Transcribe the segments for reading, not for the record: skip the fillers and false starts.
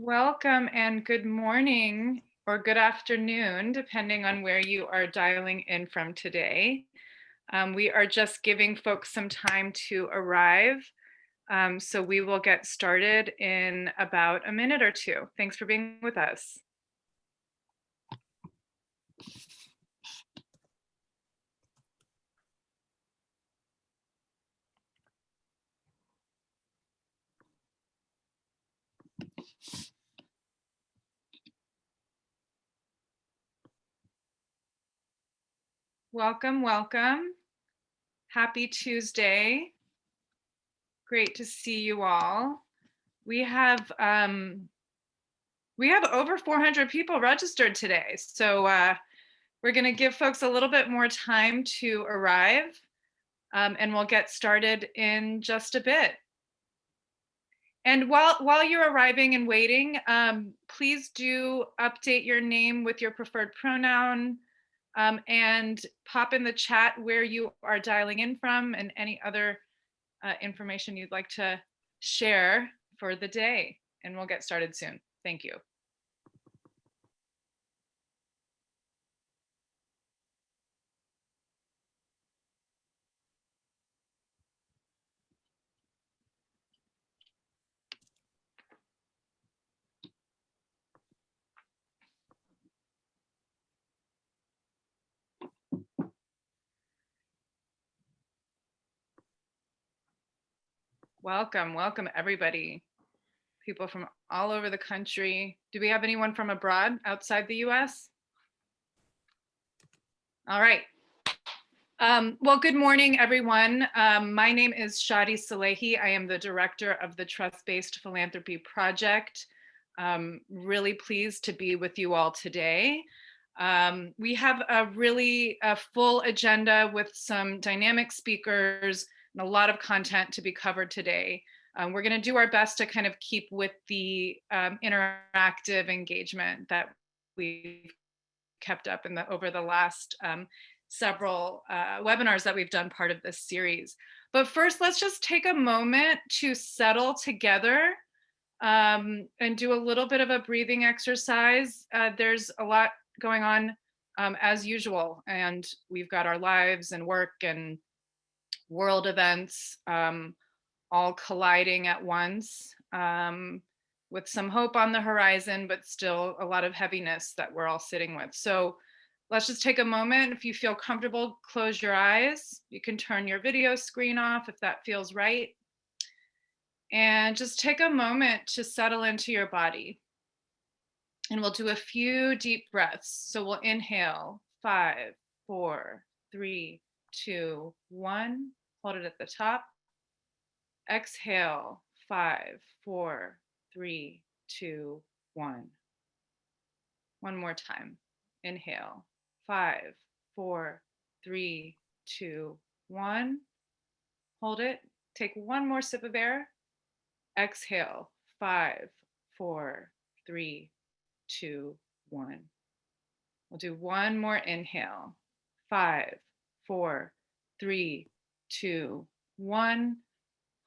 Welcome and good morning or good afternoon, depending on where you are dialing in from today. We are just giving folks some time to arrive. So we will get started in about a minute or two. Thanks for being with us. Welcome, welcome. Happy Tuesday. Great to see you all. We have over 400 people registered today. So we're going to give folks a little bit more time to arrive, and we'll get started in just a bit. And while you're arriving and waiting, please do update your name with your preferred pronoun, and pop in the chat where you are dialing in from and any other information you'd like to share for the day. And we'll get started soon. Thank you. Welcome, welcome everybody. People from all over the country. Do we have anyone from abroad outside the US? All right. Well, good morning, everyone. My name is Shadi Salehi. I am the director of the Trust-Based Philanthropy Project. Really pleased to be with you all today. We have a really full agenda with some dynamic speakers and a lot of content to be covered today. We're going to do our best to kind of keep with the interactive engagement that we've kept up over the last several webinars that we've done part of this series. But first, let's just take a moment to settle together and do a little bit of a breathing exercise. There's a lot going on as usual, and we've got our lives and work and world events all colliding at once, with some hope on the horizon, but still a lot of heaviness that we're all sitting with. So let's just take a moment. If you feel comfortable, close your eyes. You can turn your video screen off if that feels right. And just take a moment to settle into your body. And we'll do a few deep breaths. So we'll inhale, 5, 4, 3, 2, 1. Hold it at the top. Exhale, 5, 4, 3, 2, 1. One more time. Inhale, 5, 4, 3, 2, 1. Hold it. Take one more sip of air. Exhale, 5, 4, 3, 2, 1. We'll do one more inhale. 5, 4, 3, 2, 1.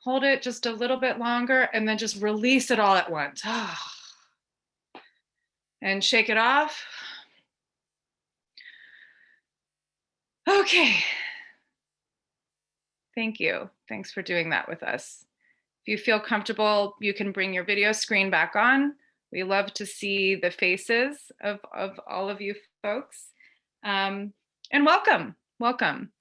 Hold it just a little bit longer and then just release it all at once. And shake it off. Okay. Thank you. Thanks for doing that with us. If you feel comfortable, you can bring your video screen back on. We love to see the faces of all of you folks. And welcome, welcome.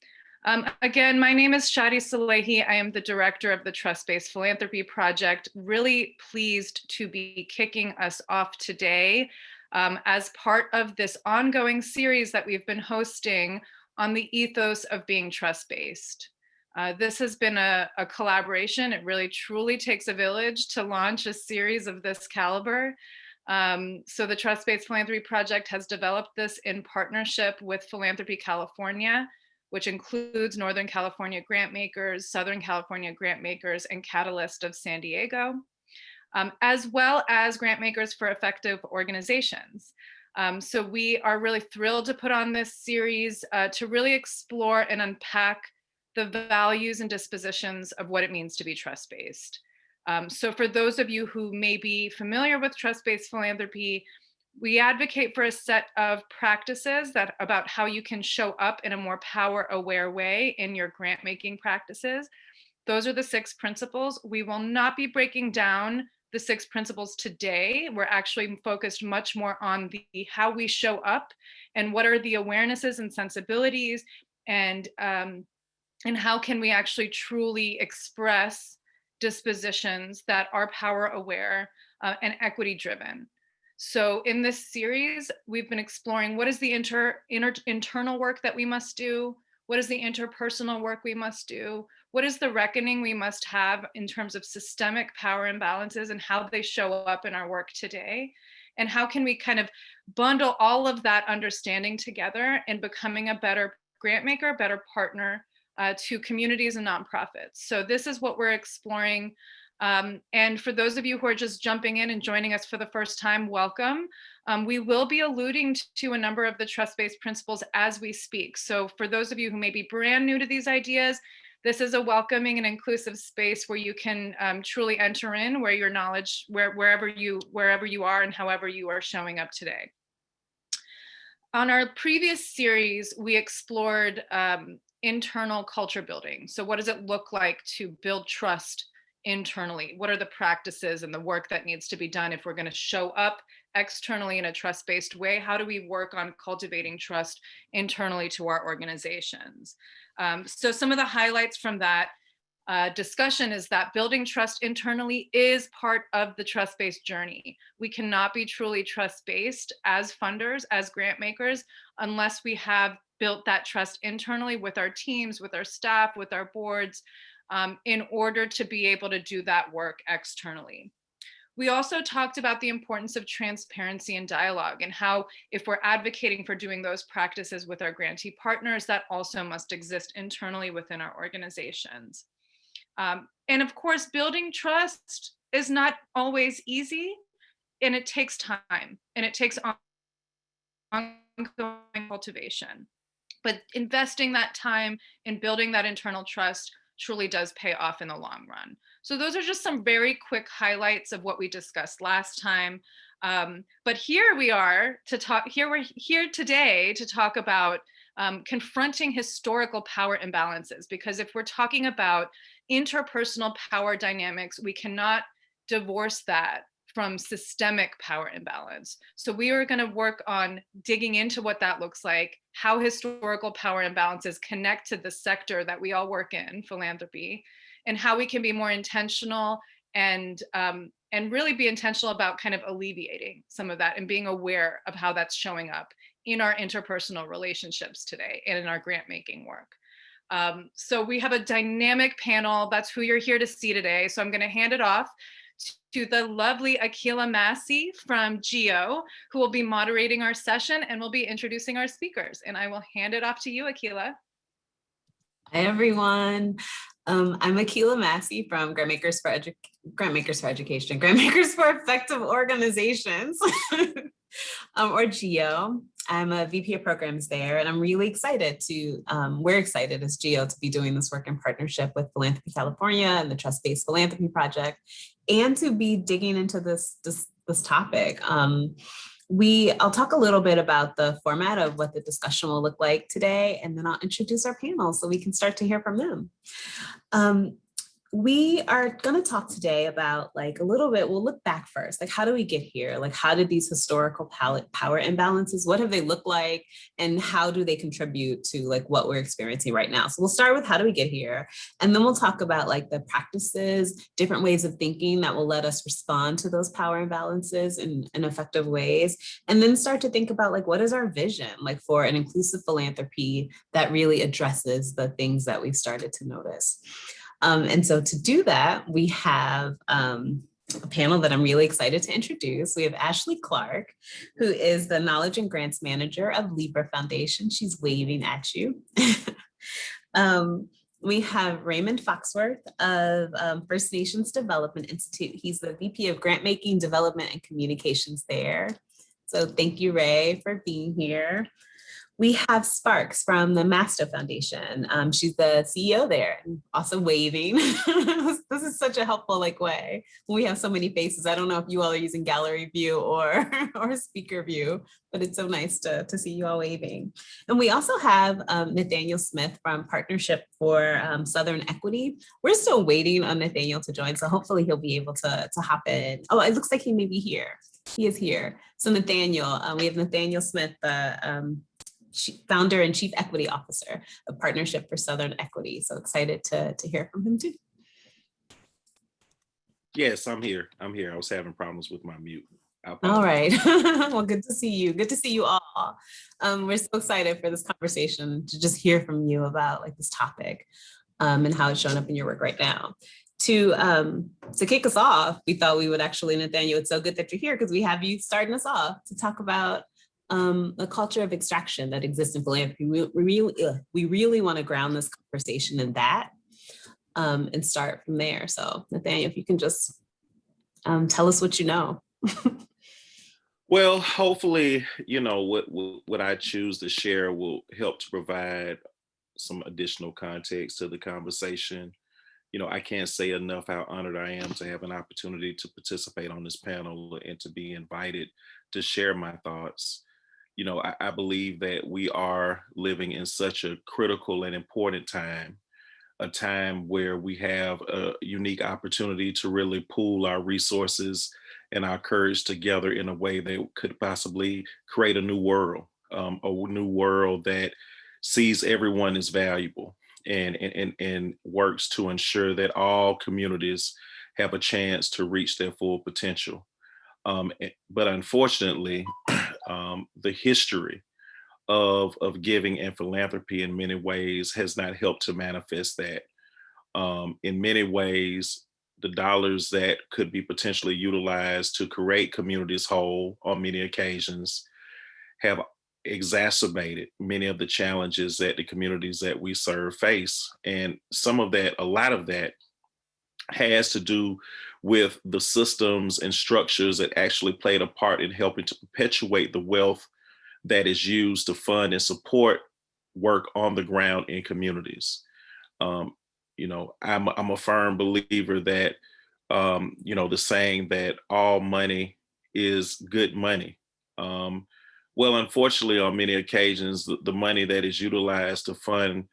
Again, my name is Shadi Salehi. I am the director of the Trust-Based Philanthropy Project. Really pleased to be kicking us off today as part of this ongoing series that we've been hosting on the ethos of being trust-based. This has been a collaboration. It really truly takes a village to launch a series of this caliber. So the Trust-Based Philanthropy Project has developed this in partnership with Philanthropy California, which includes Northern California Grantmakers, Southern California Grantmakers, and Catalyst of San Diego, as well as Grantmakers for Effective Organizations. So we are really thrilled to put on this series to really explore and unpack the values and dispositions of what it means to be trust-based. So for those of you who may be familiar with trust-based philanthropy, we advocate for a set of practices that about how you can show up in a more power-aware way in your grant-making practices. Those are the 6 principles. We will not be breaking down the 6 principles today. We're actually focused much more on the how we show up and what are the awarenesses and sensibilities, and how can we actually truly express dispositions that are power aware and equity driven. So in this series, we've been exploring what is the internal work that we must do, what is the interpersonal work we must do, what is the reckoning we must have in terms of systemic power imbalances and how they show up in our work today, and how can we kind of bundle all of that understanding together in becoming a better grant maker, better partner to communities and nonprofits. So this is what we're exploring. And for those of you who are just jumping in and joining us for the first time, welcome. We will be alluding to a number of the trust-based principles as we speak. So for those of you who may be brand new to these ideas, this is a welcoming and inclusive space where you can truly enter in, where your knowledge, wherever you are and however you are showing up today. On our previous series, we explored internal culture building. So what does it look like to build trust internally? What are the practices and the work that needs to be done if we're going to show up externally in a trust-based way? How do we work on cultivating trust internally to our organizations? So some of the highlights from that discussion is that building trust internally is part of the trust-based journey. We cannot be truly trust-based as funders, as grant makers, unless we have built that trust internally with our teams, with our staff, with our boards, in order to be able to do that work externally. We also talked about the importance of transparency and dialogue, and how if we're advocating for doing those practices with our grantee partners, that also must exist internally within our organizations. And of course, building trust is not always easy, and it takes time, and it takes ongoing cultivation. But investing that time in building that internal trust truly does pay off in the long run. So those are just some very quick highlights of what we discussed last time. But here we are to talk, we're here today to talk about confronting historical power imbalances, because if we're talking about interpersonal power dynamics, we cannot divorce that from systemic power imbalance. So we are going to work on digging into what that looks like, how historical power imbalances connect to the sector that we all work in, philanthropy, and how we can be more intentional and really be intentional about kind of alleviating some of that and being aware of how that's showing up in our interpersonal relationships today and in our grant making work. So we have a dynamic panel. That's who you're here to see today. So I'm going to hand it off to the lovely Akila Massey from GEO, who will be moderating our session and will be introducing our speakers. And I will hand it off to you, Akila. Hi, everyone. I'm Akila Massey from Grantmakers for Education, Grantmakers for Effective Organizations, or GEO. I'm a VP of programs there, and I'm really excited to, we're excited as GEO to be doing this work in partnership with Philanthropy California and the Trust-Based Philanthropy Project, and to be digging into this topic. I'll talk a little bit about the format of what the discussion will look like today, and then I'll introduce our panel so we can start to hear from them. We are going to talk today about a little bit, we'll look back first, how do we get here? How did these historical power imbalances, what have they looked like, and how do they contribute to what we're experiencing right now? So we'll start with how do we get here? And then we'll talk about the practices, different ways of thinking that will let us respond to those power imbalances in effective ways. And then start to think about what is our vision for an inclusive philanthropy that really addresses the things that we've started to notice. And so to do that, we have a panel that I'm really excited to introduce. We have Ashley Clark, who is the Knowledge and Grants Manager of Libra Foundation. She's waving at you. We have Raymond Foxworth of First Nations Development Institute. He's the VP of Grant Making, Development, and Communications there. So thank you, Ray, for being here. We have Sparks from the Masto Foundation. She's the CEO there, and also waving. This is such a helpful way when we have so many faces. I don't know if you all are using gallery view or or speaker view, but it's so nice to see you all waving. And we also have Nathaniel Smith from Partnership for Southern Equity. We're still waiting on Nathaniel to join, so hopefully he'll be able to hop in. Oh, it looks like he may be here. He is here. So Nathaniel, we have Nathaniel Smith, the founder and chief equity officer of Partnership for Southern Equity. So excited to hear from him too. Yes, I'm here. I was having problems with my mute. All right. Well, good to see you. Good to see you all. We're so excited for this conversation to just hear from you about this topic and how it's showing up in your work right now. To kick us off, we thought we would actually, Nathaniel, it's so good that you're here because we have you starting us off to talk about a culture of extraction that exists in philanthropy. We really want to ground this conversation in that and start from there. So Nathaniel, if you can just tell us what you know. Well, hopefully, what I choose to share will help to provide some additional context to the conversation. I can't say enough how honored I am to have an opportunity to participate on this panel and to be invited to share my thoughts. I believe that we are living in such a critical and important time, a time where we have a unique opportunity to really pool our resources and our courage together in a way that could possibly create a new world that sees everyone as valuable and works to ensure that all communities have a chance to reach their full potential. But unfortunately, the history of giving and philanthropy in many ways has not helped to manifest that. In many ways, the dollars that could be potentially utilized to create communities whole on many occasions have exacerbated many of the challenges that the communities that we serve face. And a lot of that has to do with the systems and structures that actually played a part in helping to perpetuate the wealth that is used to fund and support work on the ground in communities. I'm a firm believer that, the saying that all money is good money. Well, unfortunately, on many occasions, the money that is utilized to fund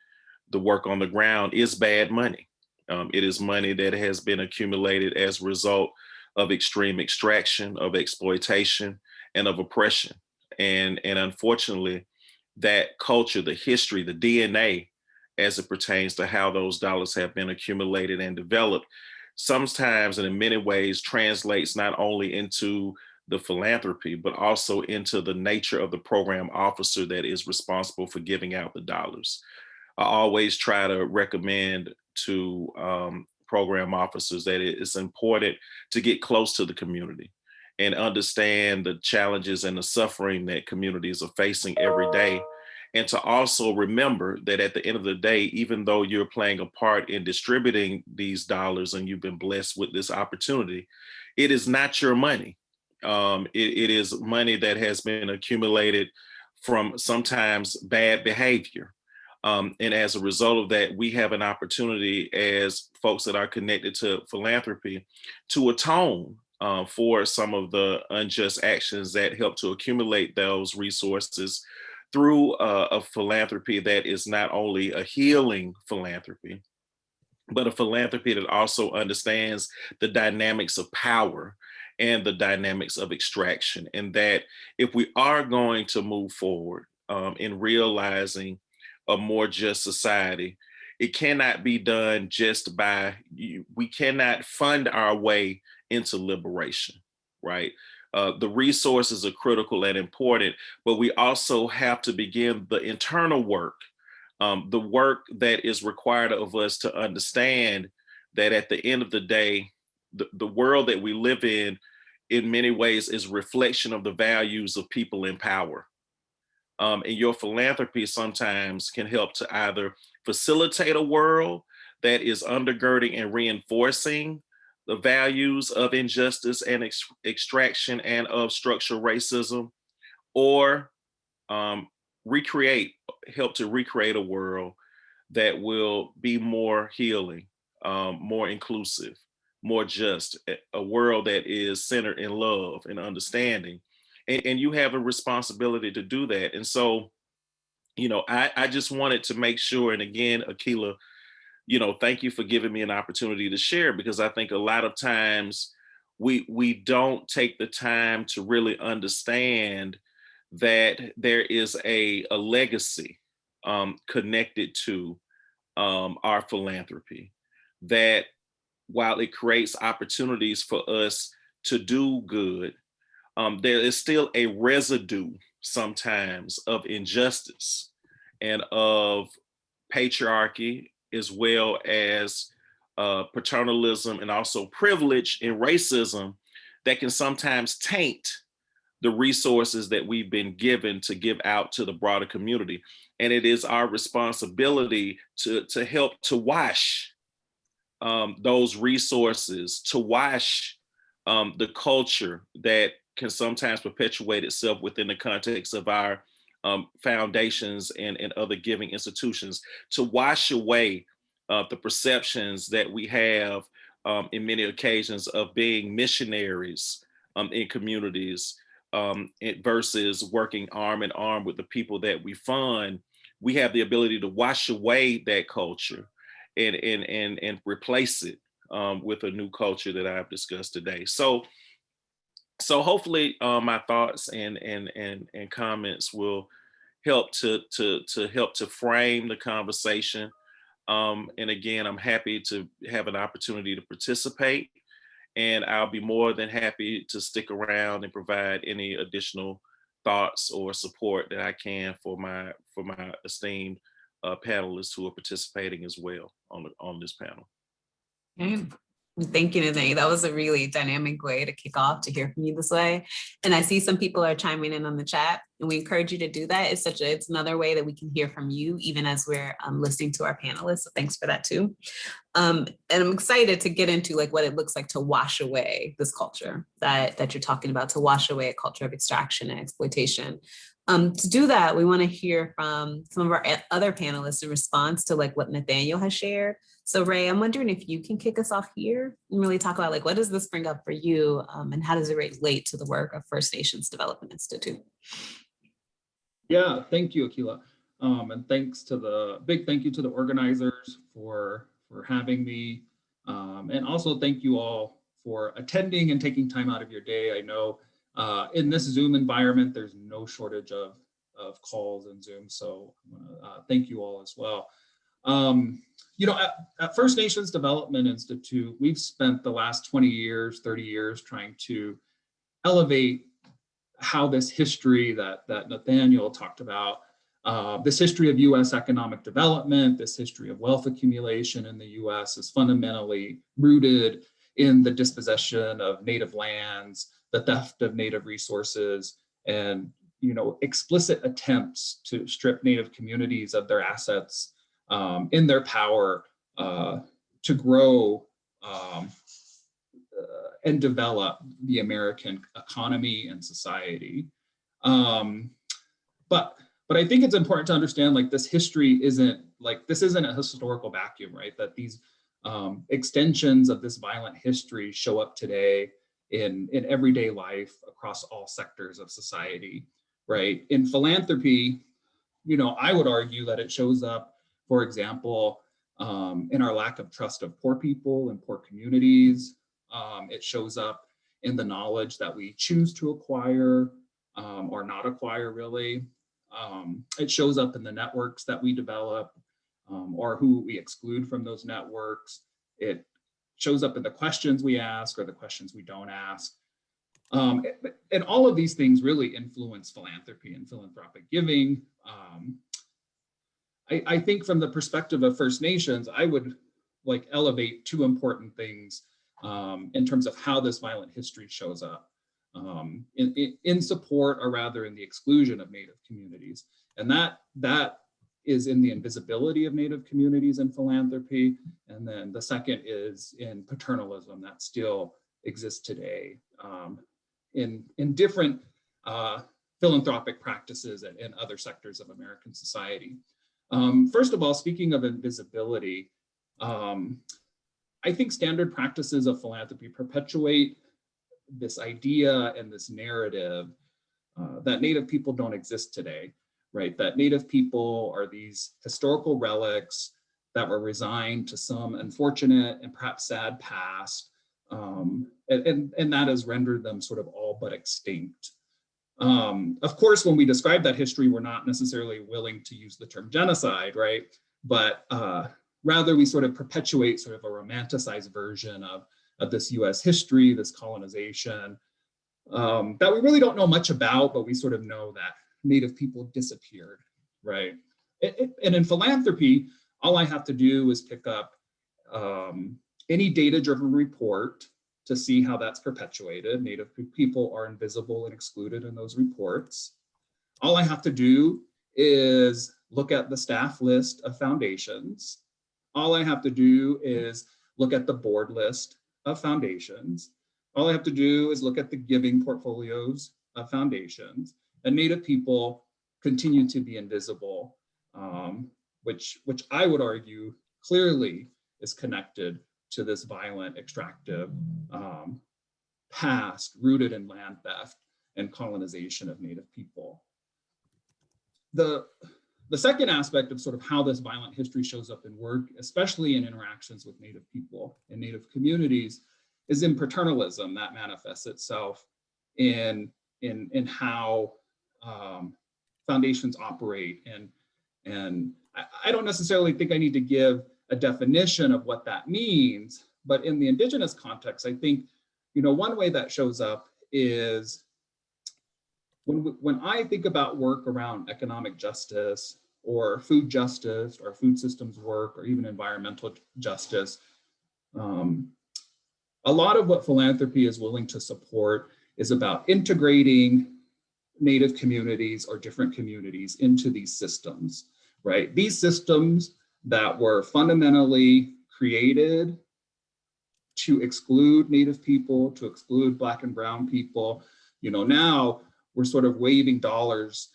the work on the ground is bad money. It is money that has been accumulated as a result of extreme extraction, of exploitation, and of oppression. And unfortunately, that culture, the history, the DNA, as it pertains to how those dollars have been accumulated and developed, sometimes and in many ways translates not only into the philanthropy, but also into the nature of the program officer that is responsible for giving out the dollars. I always try to recommend to program officers that it's important to get close to the community and understand the challenges and the suffering that communities are facing every day. And to also remember that at the end of the day, even though you're playing a part in distributing these dollars and you've been blessed with this opportunity, it is not your money. It is money that has been accumulated from sometimes bad behavior. And as a result of that, we have an opportunity as folks that are connected to philanthropy to atone for some of the unjust actions that help to accumulate those resources through a philanthropy that is not only a healing philanthropy, but a philanthropy that also understands the dynamics of power and the dynamics of extraction. And that if we are going to move forward in realizing a more just society, it cannot be done just by, we cannot fund our way into liberation, right? The resources are critical and important, but we also have to begin the internal work, the work that is required of us to understand that at the end of the day, the world that we live in many ways is a reflection of the values of people in power. And your philanthropy sometimes can help to either facilitate a world that is undergirding and reinforcing the values of injustice and extraction and of structural racism, or help to recreate a world that will be more healing, more inclusive, more just, a world that is centered in love and understanding. And you have a responsibility to do that. And so, I just wanted to make sure, and again, Akila, thank you for giving me an opportunity to share, because I think a lot of times we don't take the time to really understand that there is a legacy connected to our philanthropy, that while it creates opportunities for us to do good, there is still a residue sometimes of injustice and of patriarchy, as well as paternalism and also privilege and racism, that can sometimes taint the resources that we've been given to give out to the broader community. And it is our responsibility to help to wash those resources, to wash the culture that can sometimes perpetuate itself within the context of our foundations and other giving institutions, to wash away the perceptions that we have in many occasions of being missionaries in communities, versus working arm in arm with the people that we fund. We have the ability to wash away that culture and replace it with a new culture that I've discussed today. So hopefully my thoughts and comments will help to help to frame the conversation. And again, I'm happy to have an opportunity to participate, and I'll be more than happy to stick around and provide any additional thoughts or support that I can for my esteemed panelists who are participating as well on this panel. Okay. Thank you, Nathaniel. That was a really dynamic way to kick off, to hear from you this way. And I see some people are chiming in on the chat, and we encourage you to do that. It's another way that we can hear from you, even as we're listening to our panelists. So thanks for that too. And I'm excited to get into like what it looks like to wash away this culture that you're talking about, to wash away a culture of extraction and exploitation. To do that, we want to hear from some of our other panelists in response to like what Nathaniel has shared. So Ray, I'm wondering if you can kick us off here and really talk about like, what does this bring up for you, and how does it relate to the work of First Nations Development Institute? Yeah, thank you, Akila. And big thank you to the organizers for having me. And also thank you all for attending and taking time out of your day. I know in this Zoom environment, there's no shortage of calls and Zoom. So thank you all as well. At First Nations Development Institute, we've spent the last 20 years, 30 years trying to elevate how this history that Nathaniel talked about, this history of US economic development, this history of wealth accumulation in the US is fundamentally rooted in the dispossession of native lands, the theft of native resources, and explicit attempts to strip native communities of their assets in their power to grow and develop the American economy and society. But I think it's important to understand like this history isn't a historical vacuum, right? That these extensions of this violent history show up today in everyday life across all sectors of society, right? In philanthropy, I would argue that it shows up, for example, in our lack of trust of poor people and poor communities. It shows up in the knowledge that we choose to acquire or not acquire, really. It shows up in the networks that we develop or who we exclude from those networks. It shows up in the questions we ask or the questions we don't ask. And all of these things really influence philanthropy and philanthropic giving. I think from the perspective of First Nations, I would elevate two important things in terms of how this violent history shows up in support, or rather in the exclusion of Native communities. And that is in the invisibility of Native communities in philanthropy. And then the second is in paternalism that still exists today in different philanthropic practices in other sectors of American society. First of all, speaking of invisibility, I think standard practices of philanthropy perpetuate this idea and this narrative that Native people don't exist today, right? That Native people are these historical relics that were resigned to some unfortunate and perhaps sad past, and that has rendered them sort of all but extinct. Of course, when we describe that history, we're not necessarily willing to use the term genocide, right? But rather we sort of perpetuate sort of a romanticized version of this US history, this colonization, that we really don't know much about, but we sort of know that Native people disappeared, right? And in philanthropy, all I have to do is pick up any data-driven report to see how that's perpetuated. Native people are invisible and excluded in those reports. All I have to do is look at the staff list of foundations. All I have to do is look at the board list of foundations. All I have to do is look at the giving portfolios of foundations, and Native people continue to be invisible, which I would argue clearly is connected to this violent, extractive past rooted in land theft and colonization of Native people. The second aspect of sort of how this violent history shows up in work, especially in interactions with Native people and Native communities, is in paternalism that manifests itself in how foundations operate. And I don't necessarily think I need to give a definition of what that means, but in the Indigenous context, I think, one way that shows up is when I think about work around economic justice or food justice or food systems work or even environmental justice, a lot of what philanthropy is willing to support is about integrating Native communities or different communities into these systems, right? These systems that were fundamentally created to exclude Native people, to exclude Black and Brown people. Now we're sort of waving dollars,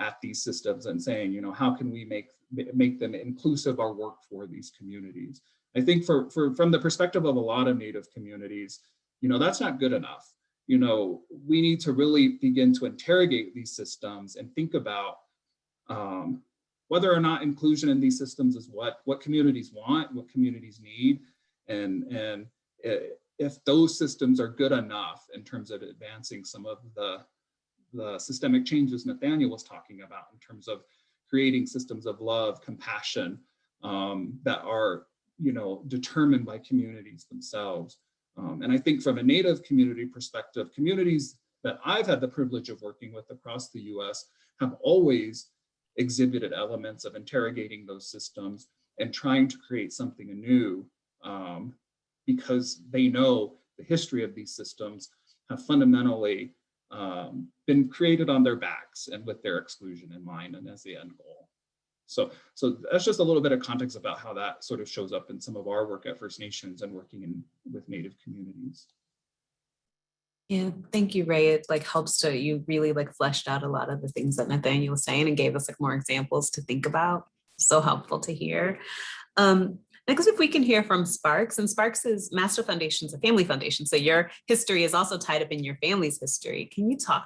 at these systems and saying, how can we make them inclusive or work for these communities? I think from the perspective of a lot of Native communities, that's not good enough. We need to really begin to interrogate these systems and think about whether or not inclusion in these systems is what communities want, what communities need, and if those systems are good enough in terms of advancing some of the systemic changes Nathaniel was talking about in terms of creating systems of love, compassion that are determined by communities themselves. And I think from a Native community perspective, communities that I've had the privilege of working with across the US have always exhibited elements of interrogating those systems and trying to create something anew, because they know the history of these systems have fundamentally been created on their backs and with their exclusion in mind and as the end goal. So that's just a little bit of context about how that sort of shows up in some of our work at First Nations and working with Native communities. Yeah, thank you, Ray. It helps to, you really fleshed out a lot of the things that Nathaniel was saying and gave us more examples to think about. So helpful to hear. Next, if we can hear from Sparks, and Sparks is Master Foundation's a family foundation. So your history is also tied up in your family's history. Can you tell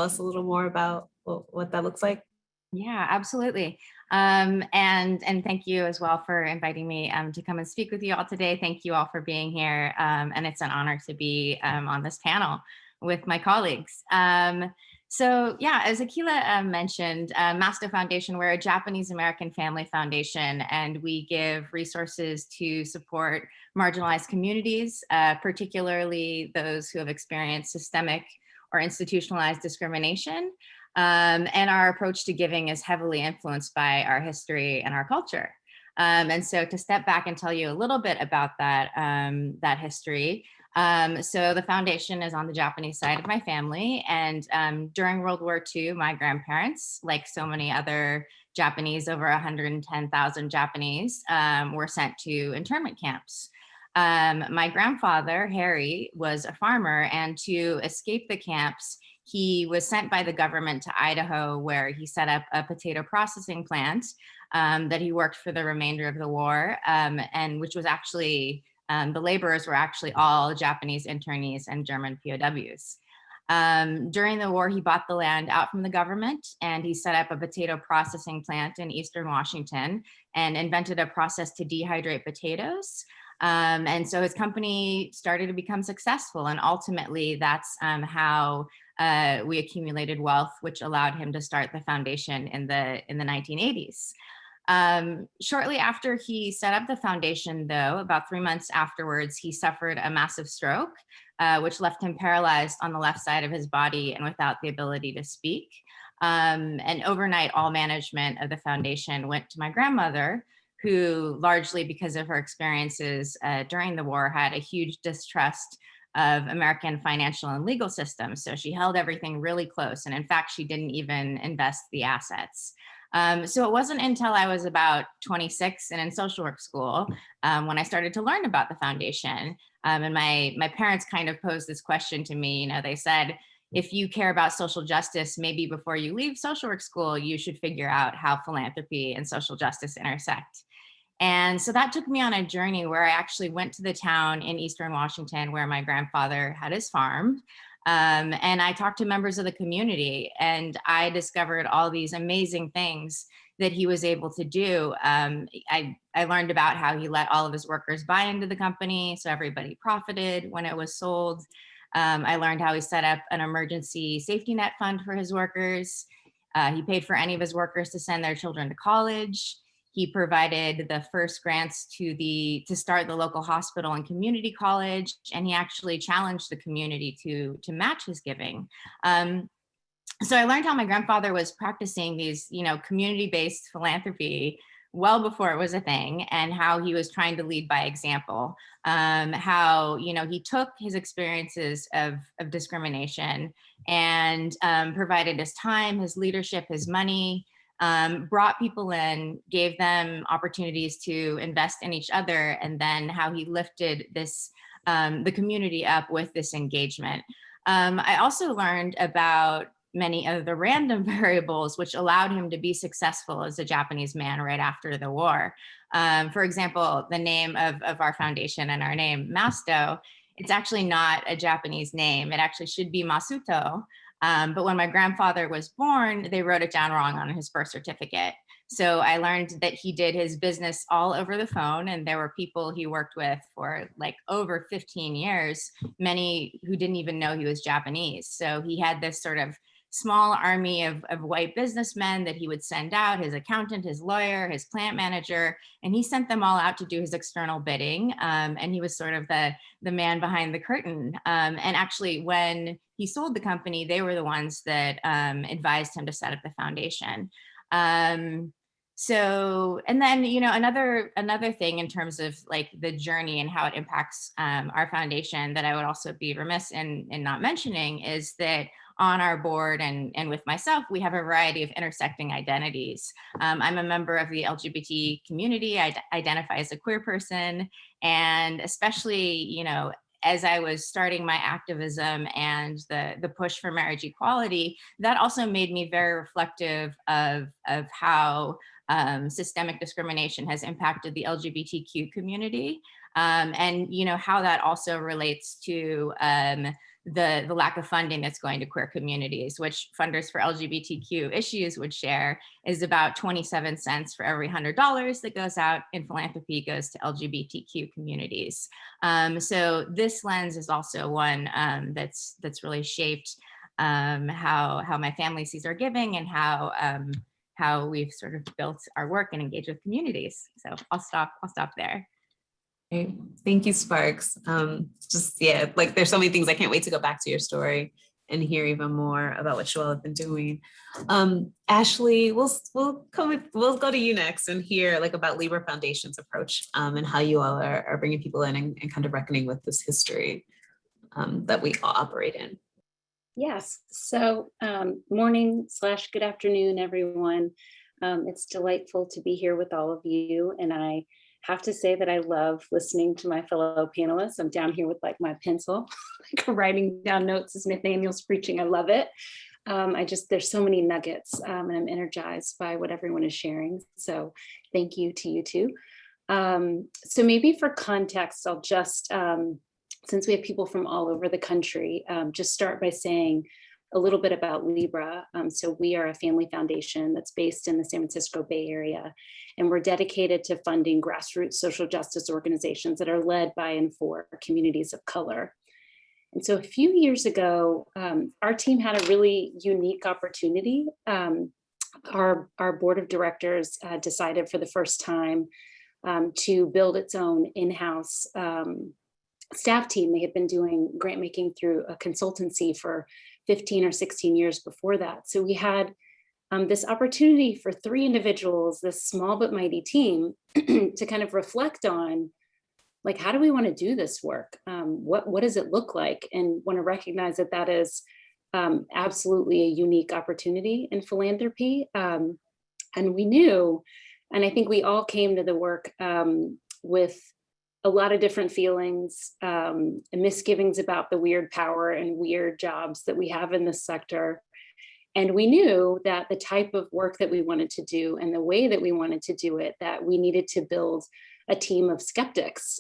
us a little more about what that looks like? Yeah, absolutely. And thank you as well for inviting me to come and speak with you all today. Thank you all for being here. And it's an honor to be on this panel with my colleagues. So yeah, as Akila mentioned, Master Foundation, we're a Japanese-American family foundation, and we give resources to support marginalized communities, particularly those who have experienced systemic or institutionalized discrimination. And our approach to giving is heavily influenced by our history and our culture. And so to step back and tell you a little bit about that history. So the foundation is on the Japanese side of my family. And during World War II, my grandparents, like so many other Japanese, over 110,000 Japanese, were sent to internment camps. My grandfather, Harry, was a farmer, and to escape the camps, he was sent by the government to Idaho, where he set up a potato processing plant that he worked for the remainder of the war, and which was actually, the laborers were actually all Japanese internees and German POWs. During the war, he bought the land out from the government, and he set up a potato processing plant in Eastern Washington and invented a process to dehydrate potatoes. And so his company started to become successful, and ultimately that's how we accumulated wealth, which allowed him to start the foundation in the 1980s. Shortly after he set up the foundation, though, about 3 months afterwards, he suffered a massive stroke, which left him paralyzed on the left side of his body and without the ability to speak. And overnight, all management of the foundation went to my grandmother, who, largely because of her experiences during the war, had a huge distrust of American financial and legal systems. So she held everything really close. And in fact, she didn't even invest the assets. So it wasn't until I was about 26 and in social work school when I started to learn about the foundation. And my parents kind of posed this question to me. You know, they said, if you care about social justice, maybe before you leave social work school, you should figure out how philanthropy and social justice intersect. And so that took me on a journey where I actually went to the town in Eastern Washington where my grandfather had his farm. And I talked to members of the community, and I discovered all these amazing things that he was able to do. I learned about how he let all of his workers buy into the company, so everybody profited when it was sold. I learned how he set up an emergency safety net fund for his workers. He paid for any of his workers to send their children to college. He provided the first grants to start the local hospital and community college, and he actually challenged the community to match his giving. So I learned how my grandfather was practicing these, community-based philanthropy well before it was a thing, and how he was trying to lead by example. How he took his experiences of discrimination and provided his time, his leadership, his money. Brought people in, gave them opportunities to invest in each other, and then how he lifted the community up with this engagement. I also learned about many of the random variables which allowed him to be successful as a Japanese man right after the war. For example, the name of our foundation and our name, Masto, it's actually not a Japanese name. It actually should be Masuto. But when my grandfather was born, they wrote it down wrong on his birth certificate. So I learned that he did his business all over the phone, and there were people he worked with for like over 15 years, many who didn't even know he was Japanese. So he had this sort of small army of white businessmen that he would send out, his accountant, his lawyer, his plant manager, and he sent them all out to do his external bidding. And he was sort of the man behind the curtain. And actually, when he sold the company, they were the ones that advised him to set up the foundation. So, and then, another thing in terms of like the journey and how it impacts our foundation that I would also be remiss in not mentioning is that on our board and with myself, we have a variety of intersecting identities. I'm a member of the LGBT community. I identify as a queer person, and especially, as I was starting my activism and the push for marriage equality, that also made me very reflective of how systemic discrimination has impacted the LGBTQ community, and how that also relates to the lack of funding that's going to queer communities, which funders for LGBTQ issues would share is about 27 cents for every $100 that goes out in philanthropy goes to LGBTQ communities. So this lens is also one that's really shaped how my family sees our giving and how we've sort of built our work and engaged with communities. So I'll stop there. Great. Thank you, Sparks. There's so many things. I can't wait to go back to your story and hear even more about what you all have been doing. Ashley, we'll go to you next and hear about Libra Foundation's approach and how you all are bringing people in and kind of reckoning with this history that we all operate in. Yes. So morning/good afternoon, everyone. It's delightful to be here with all of you, and I have to say that I love listening to my fellow panelists. I'm down here with like my pencil, like writing down notes as Nathaniel's preaching. I love it. There's so many nuggets, and I'm energized by what everyone is sharing. So thank you to you too. So maybe for context, I'll just, since we have people from all over the country, just start by saying a little bit about Libra. So we are a family foundation that's based in the San Francisco Bay Area, and we're dedicated to funding grassroots social justice organizations that are led by and for communities of color. And so a few years ago, our team had a really unique opportunity. Our board of directors decided for the first time to build its own in-house staff team. They had been doing grant making through a consultancy for 15 or 16 years before that. So we had this opportunity for 3 individuals, this small but mighty team, to kind of reflect on, like, how do we want to do this work? What does it look like? And want to recognize that that is absolutely a unique opportunity in philanthropy. And we knew, and I think we all came to the work with a lot of different feelings and misgivings about the weird power and weird jobs that we have in this sector. And we knew that the type of work that we wanted to do and the way that we wanted to do it, that we needed to build a team of skeptics,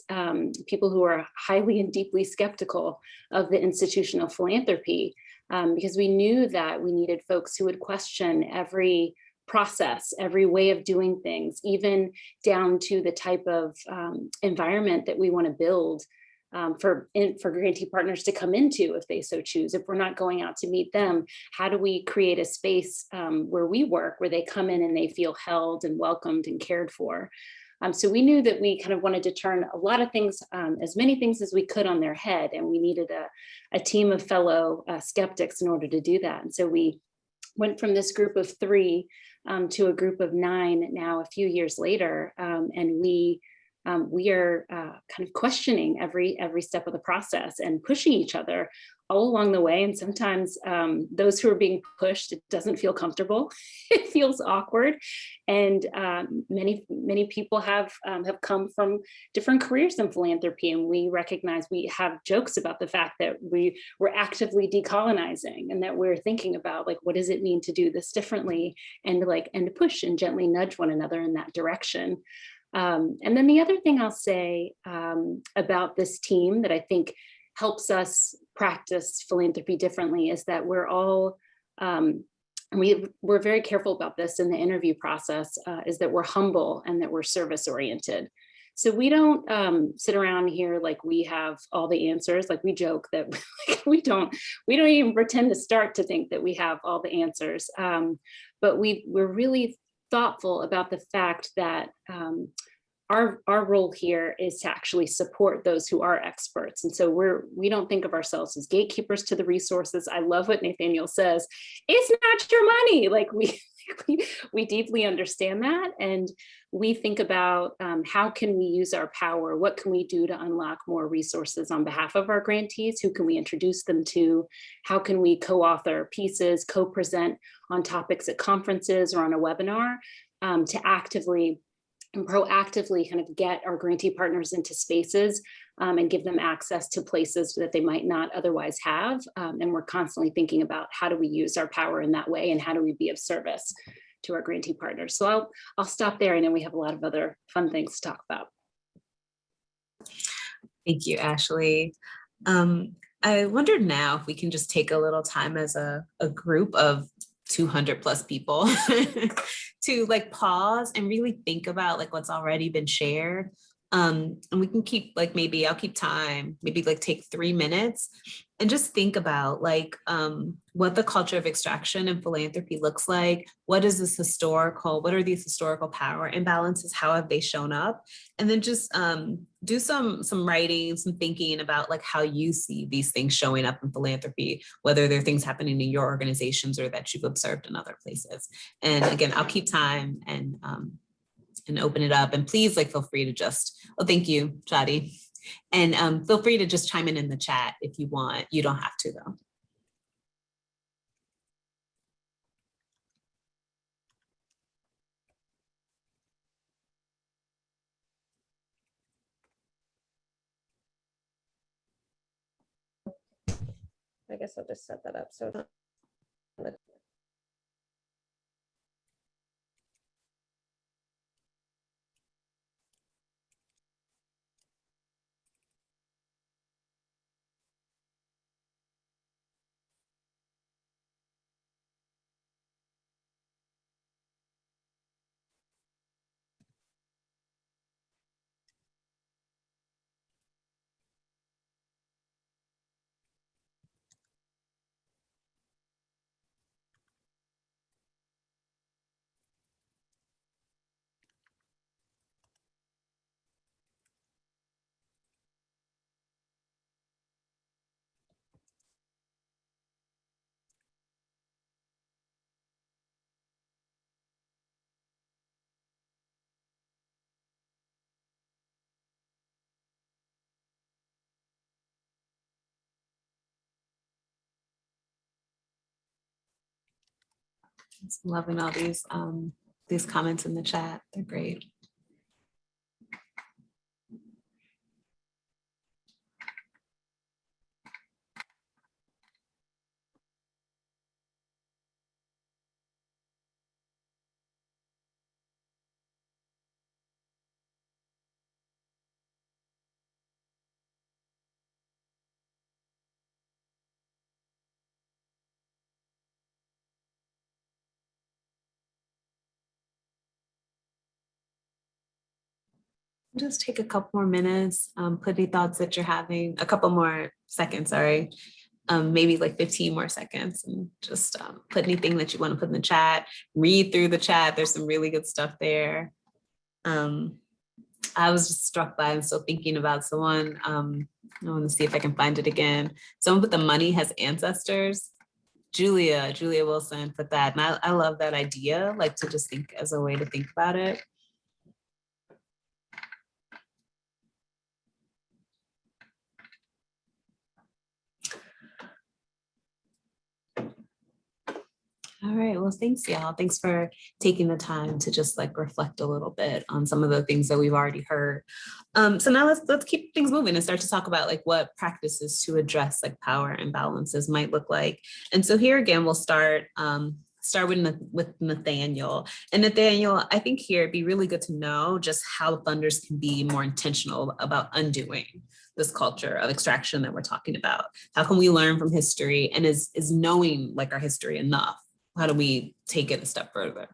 people who are highly and deeply skeptical of the institution of philanthropy, because we knew that we needed folks who would question every process, every way of doing things, even down to the type of environment that we want to build for grantee partners to come into if they so choose. If we're not going out to meet them, how do we create a space where we work, where they come in and they feel held and welcomed and cared for? So we knew that we kind of wanted to turn a lot of things, as many things as we could, on their head, and we needed a team of fellow skeptics in order to do that. And so we went from this group of 3 to a group of 9 now a few years later, and we are kind of questioning every step of the process and pushing each other all along the way. And sometimes those who are being pushed, it doesn't feel comfortable. It feels awkward. And many people have come from different careers in philanthropy. And we recognize, we have jokes about the fact that we're actively decolonizing, and that we're thinking about, like, what does it mean to do this differently, and to push and gently nudge one another in that direction. And then the other thing I'll say about this team that I think helps us practice philanthropy differently is that we're all, and we're very careful about this in the interview process, is that we're humble and that we're service oriented. So we don't sit around here like we have all the answers. Like, we joke that we don't even pretend to start to think that we have all the answers. But we're really thoughtful about the fact that our role here is to actually support those who are experts. And so we don't think of ourselves as gatekeepers to the resources. I love what Nathaniel says. It's not your money. Like, we deeply understand that. And we think about how can we use our power? What can we do to unlock more resources on behalf of our grantees? Who can we introduce them to? How can we co-author pieces, co-present on topics at conferences or on a webinar to actively and proactively kind of get our grantee partners into spaces and give them access to places that they might not otherwise have. And we're constantly thinking about, how do we use our power in that way, and how do we be of service to our grantee partners? So I'll stop there. I know we have a lot of other fun things to talk about. Thank you, Ashley. I wondered now if we can just take a little time as a group of 200 plus people to like pause and really think about like what's already been shared. And we can keep like, maybe I'll keep time, maybe like take 3 minutes and just think about like what the culture of extraction and philanthropy looks like. What are these historical power imbalances? How have they shown up? And then just do some writing, some thinking about like how you see these things showing up in philanthropy, whether they're things happening in your organizations or that you've observed in other places. And again, I'll keep time and open it up. And please, like, feel free to just, oh, thank you, Shadi. And feel free to just chime in the chat if you want. You don't have to, though. I guess I'll just set that up. So Just loving all these comments in the chat. They're great. Just take a couple more minutes, put any thoughts that you're having, a couple more seconds, sorry. Maybe like 15 more seconds, and just put anything that you want to put in the chat, read through the chat. There's some really good stuff there. I was just struck by and still thinking about someone. I want to see if I can find it again. Someone put the money has ancestors. Julia Wilson put that. And I love that idea, like to just think as a way to think about it. All right, well, thanks y'all. Thanks for taking the time to just like reflect a little bit on some of the things that we've already heard. So now let's keep things moving and start to talk about like what practices to address like power imbalances might look like. And so here again, we'll start with Nathaniel. And Nathaniel, I think here it'd be really good to know just how funders can be more intentional about undoing this culture of extraction that we're talking about. How can we learn from history, and is knowing like our history enough? How do we take it a step further?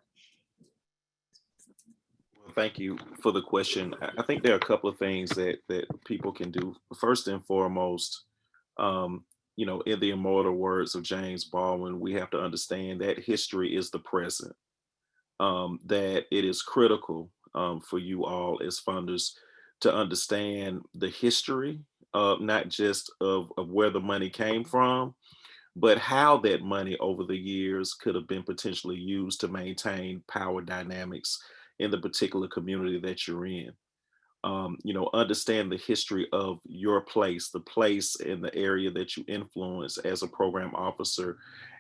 Well, thank you for the question. I think there are a couple of things that people can do. First and foremost, in the immortal words of James Baldwin, we have to understand that history is the present, that it is critical for you all as funders to understand the history, not just of where the money came from, but how that money over the years could have been potentially used to maintain power dynamics in the particular community that you're in. Understand the history of your place, the place in the area that you influence as a program officer,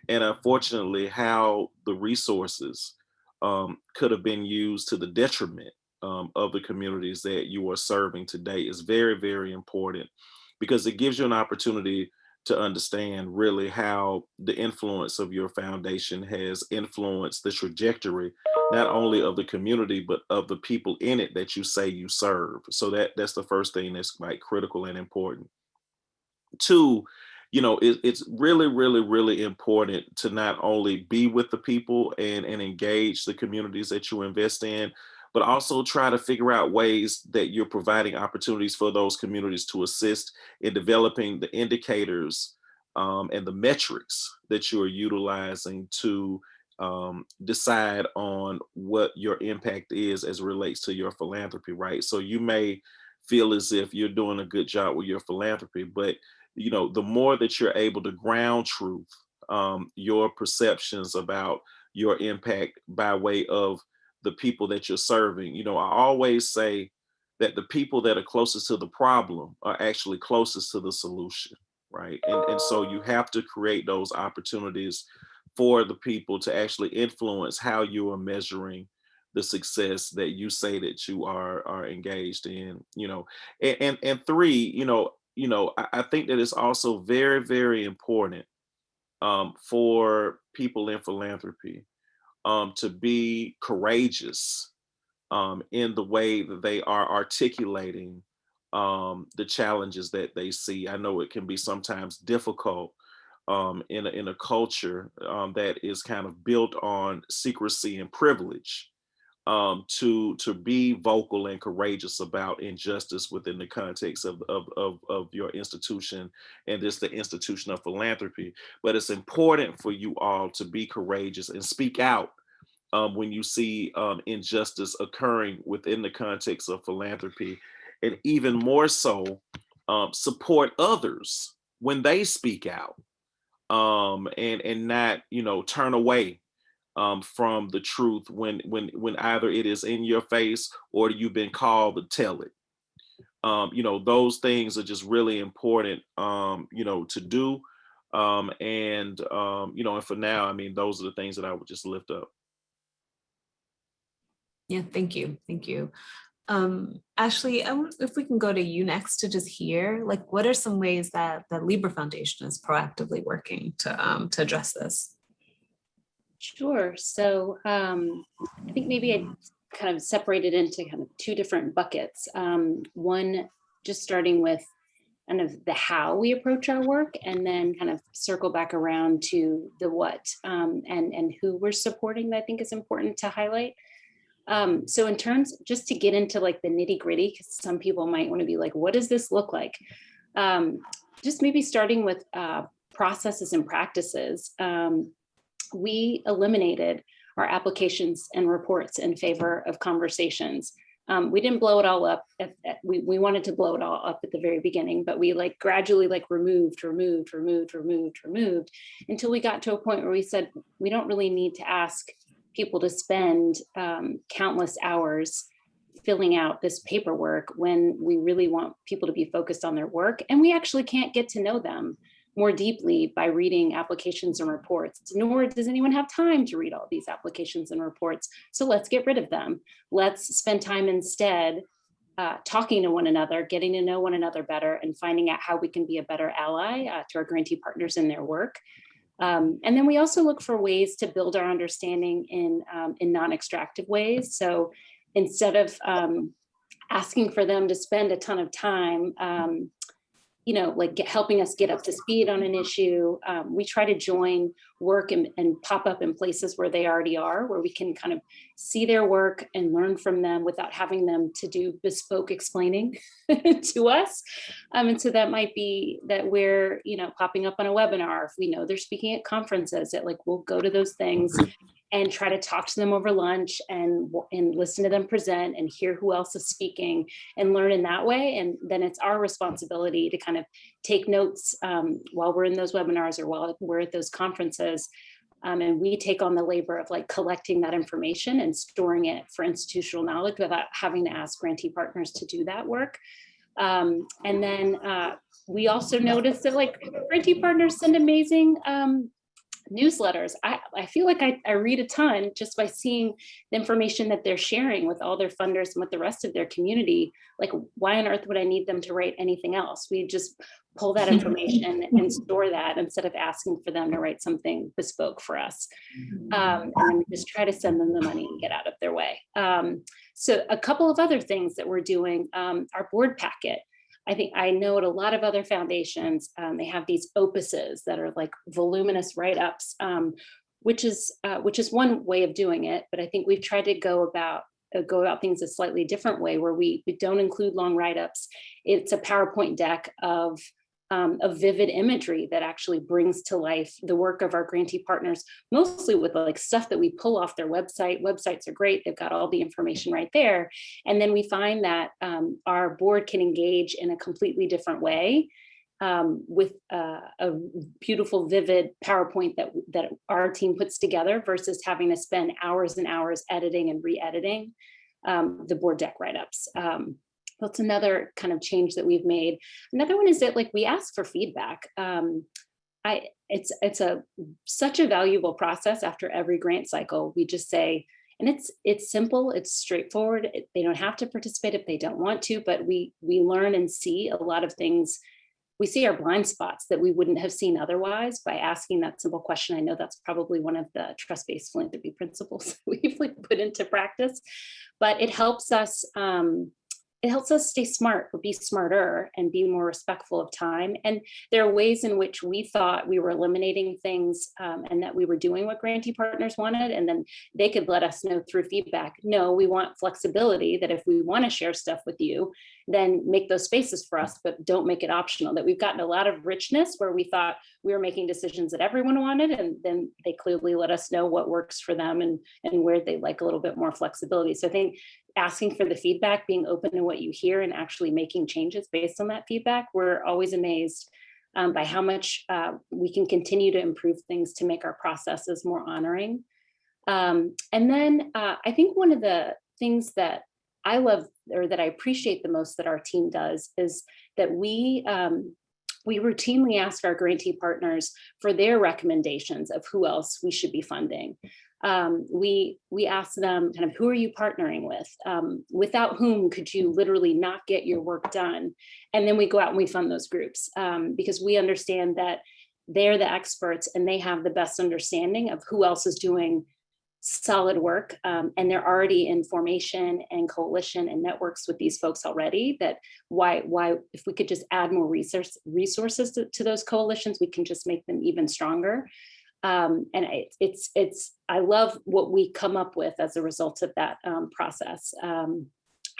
and unfortunately how the resources could have been used to the detriment of the communities that you are serving today is very, very important, because it gives you an opportunity to understand really how the influence of your foundation has influenced the trajectory, not only of the community, but of the people in it that you say you serve. So that's the first thing that's quite critical and important. Two, it's really, really, really important to not only be with the people and engage the communities that you invest in, but also try to figure out ways that you're providing opportunities for those communities to assist in developing the indicators and the metrics that you are utilizing to decide on what your impact is as it relates to your philanthropy, right? So you may feel as if you're doing a good job with your philanthropy, but the more that you're able to ground truth, your perceptions about your impact by way of the people that you're serving. I always say that the people that are closest to the problem are actually closest to the solution, right? And so you have to create those opportunities for the people to actually influence how you are measuring the success that you say that you are engaged in, and three, I think that it's also very, very important for people in philanthropy to be courageous in the way that they are articulating the challenges that they see. I know it can be sometimes difficult in a culture that is kind of built on secrecy and privilege, to be vocal and courageous about injustice within the context of your institution, and this the institution of philanthropy. But it's important for you all to be courageous and speak out when you see injustice occurring within the context of philanthropy, and even more so, support others when they speak out, and not turn away from the truth when either it is in your face or you've been called to tell it. Those things are just really important to do. And for now, I mean, those are the things that I would just lift up. Yeah, thank you. Thank you. Ashley, if we can go to you next to just hear, like, what are some ways that the Libra Foundation is proactively working to address this? Sure. So I think maybe I kind of separated into kind of two different buckets. One, just starting with kind of the how we approach our work, and then kind of circle back around to the what and who we're supporting, that I think is important to highlight. So in terms, just to get into like the nitty gritty, because some people might want to be like, what does this look like? Just maybe starting with processes and practices. We eliminated our applications and reports in favor of conversations. We didn't blow it all up. We wanted to blow it all up at the very beginning, but we like gradually like removed until we got to a point where we said, we don't really need to ask people to spend countless hours filling out this paperwork when we really want people to be focused on their work. And we actually can't get to know them more deeply by reading applications and reports, nor does anyone have time to read all these applications and reports. So let's get rid of them. Let's spend time instead talking to one another, getting to know one another better, and finding out how we can be a better ally to our grantee partners in their work. And then we also look for ways to build our understanding in non-extractive ways. So instead of asking for them to spend a ton of time, like helping us get up to speed on an issue, we try to join work and pop up in places where they already are, where we can kind of see their work and learn from them without having them to do bespoke explaining to us. And so that might be that we're, popping up on a webinar. If we know they're speaking at conferences, that like we'll go to those things and try to talk to them over lunch and listen to them present and hear who else is speaking and learn in that way. And then it's our responsibility to kind of take notes while we're in those webinars or while we're at those conferences. And we take on the labor of like collecting that information and storing it for institutional knowledge without having to ask grantee partners to do that work. And then we also noticed that like grantee partners send amazing newsletters. I feel like I read a ton just by seeing the information that they're sharing with all their funders and with the rest of their community. Like, why on earth would I need them to write anything else? We just pull that information and store that instead of asking for them to write something bespoke for us. And then we just try to send them the money and get out of their way. So a couple of other things that we're doing, our board packet. I know at a lot of other foundations, they have these opuses that are like voluminous write-ups, which is one way of doing it. But I think we've tried to go about things a slightly different way, where we don't include long write-ups. It's a PowerPoint deck of vivid imagery that actually brings to life the work of our grantee partners, mostly with like stuff that we pull off their website. Websites are great. They've got all the information right there. And then we find that our board can engage in a completely different way with a beautiful, vivid PowerPoint that our team puts together versus having to spend hours and hours editing and re-editing the board deck write-ups. That's another kind of change that we've made. Another one is that like we ask for feedback. It's such a valuable process after every grant cycle. We just say, and it's simple, it's straightforward. They don't have to participate if they don't want to, but we learn and see a lot of things we see our blind spots that we wouldn't have seen otherwise by asking that simple question. I know that's probably one of the trust-based philanthropy principles we've put into practice, but it helps us stay smart or be smarter and be more respectful of time. And there are ways in which we thought we were eliminating things and that we were doing what grantee partners wanted. And then they could let us know through feedback, no, we want flexibility, that if we want to share stuff with you, then make those spaces for us, but don't make it optional. That we've gotten a lot of richness where we thought we were making decisions that everyone wanted, and then they clearly let us know what works for them and where they like a little bit more flexibility. So I think asking for the feedback, being open to what you hear and actually making changes based on that feedback, we're always amazed by how much we can continue to improve things to make our processes more honoring. And then I think one of the things that I love, or that I appreciate the most that our team does, is that we routinely ask our grantee partners for their recommendations of who else we should be funding. We ask them kind of, who are you partnering with? Without whom could you literally not get your work done? And then we go out and we fund those groups because we understand that they're the experts and they have the best understanding of who else is doing solid work, and they're already in formation and coalition and networks with these folks already. That why if we could just add more resources to those coalitions, we can just make them even stronger. And I love what we come up with as a result of that process,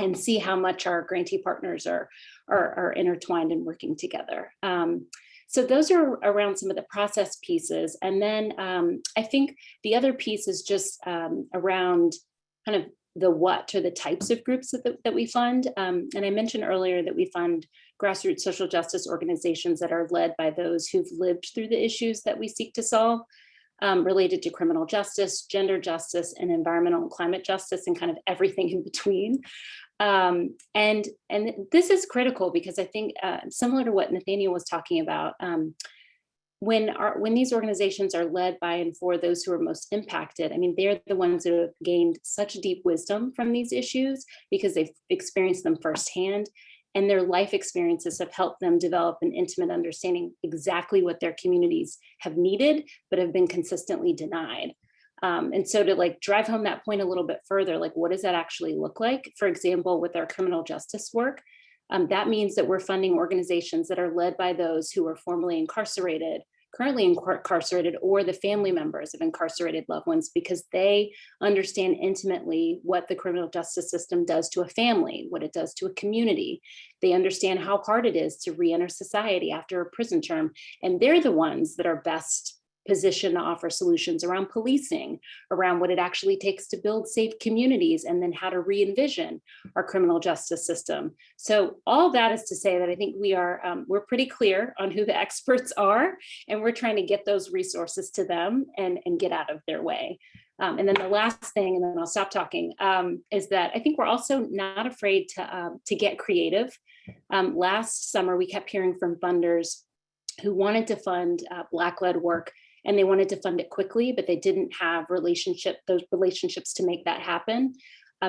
and see how much our grantee partners are intertwined and working together. So those are around some of the process pieces. And then I think the other piece is just around kind of the what, or the types of groups that we fund. And I mentioned earlier that we fund grassroots social justice organizations that are led by those who've lived through the issues that we seek to solve, related to criminal justice, gender justice, and environmental and climate justice, and kind of everything in between. And this is critical because I think similar to what Nathaniel was talking about, when these organizations are led by and for those who are most impacted, I mean, they're the ones who have gained such deep wisdom from these issues because they've experienced them firsthand, and their life experiences have helped them develop an intimate understanding exactly what their communities have needed, but have been consistently denied. And so to drive home that point a little bit further, what does that actually look like? For example, with our criminal justice work, that means that we're funding organizations that are led by those who are formerly incarcerated, currently incarcerated, or the family members of incarcerated loved ones, because they understand intimately what the criminal justice system does to a family, what it does to a community. They understand how hard it is to re-enter society after a prison term. And they're the ones that are best position to offer solutions around policing, around what it actually takes to build safe communities, and then how to re-envision our criminal justice system. So all that is to say that I think we're pretty clear on who the experts are, and we're trying to get those resources to them and get out of their way. And then the last thing, and then I'll stop talking, is that I think we're also not afraid to get creative. Last summer, we kept hearing from funders who wanted to fund Black-led work, and they wanted to fund it quickly, but they didn't have those relationships to make that happen.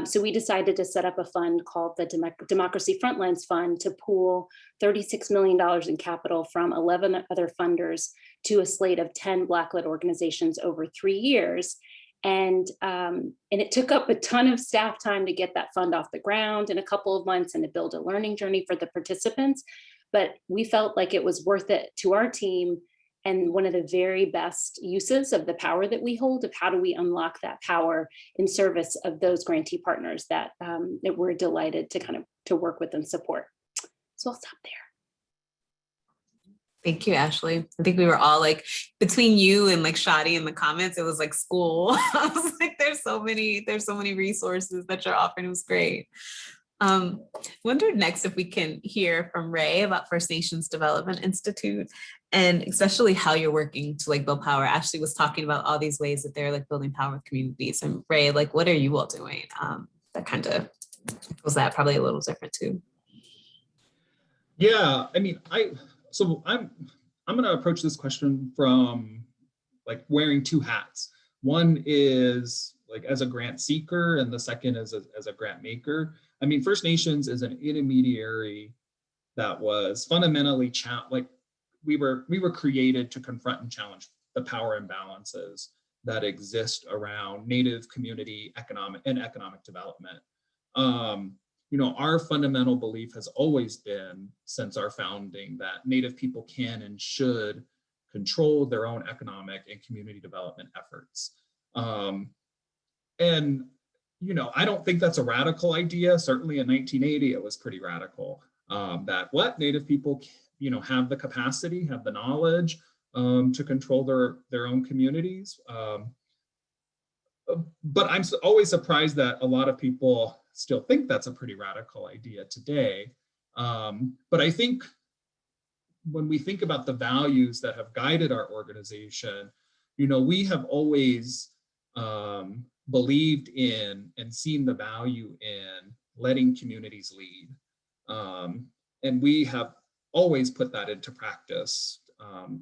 So we decided to set up a fund called the Democracy Frontlines Fund to pool $36 million in capital from 11 other funders to a slate of 10 Black-led organizations over 3 years. And it took up a ton of staff time to get that fund off the ground in a couple of months and to build a learning journey for the participants. But we felt like it was worth it to our team, and one of the very best uses of the power that we hold, of how do we unlock that power in service of those grantee partners that we're delighted to work with and support. So I'll stop there. Thank you, Ashley. I think we were all between you and Shadi in the comments, it was like school. I was like, there's so many resources that you're offering. It was great. Wondered next if we can hear from Ray about First Nations Development Institute, and especially how you're working to build power. Ashley was talking about all these ways that they're building power with communities, and Ray, what are you all doing? That kind of was that probably a little different too. Yeah, I mean, I'm going to approach this question from wearing two hats. One is as a grant seeker, and the second is as a grant maker. I mean, First Nations is an intermediary that was fundamentally like we were created to confront and challenge the power imbalances that exist around Native community economic development. You know, our fundamental belief has always been, since our founding, that Native people can and should control their own economic and community development efforts. And, you know, I don't think that's a radical idea. Certainly in 1980, it was pretty radical. That what Native people, you know, have the capacity, have the knowledge to control their own communities. But I'm always surprised that a lot of people still think that's a pretty radical idea today. But I think when we think about the values that have guided our organization, you know, we have always believed in and seen the value in letting communities lead. And we have always put that into practice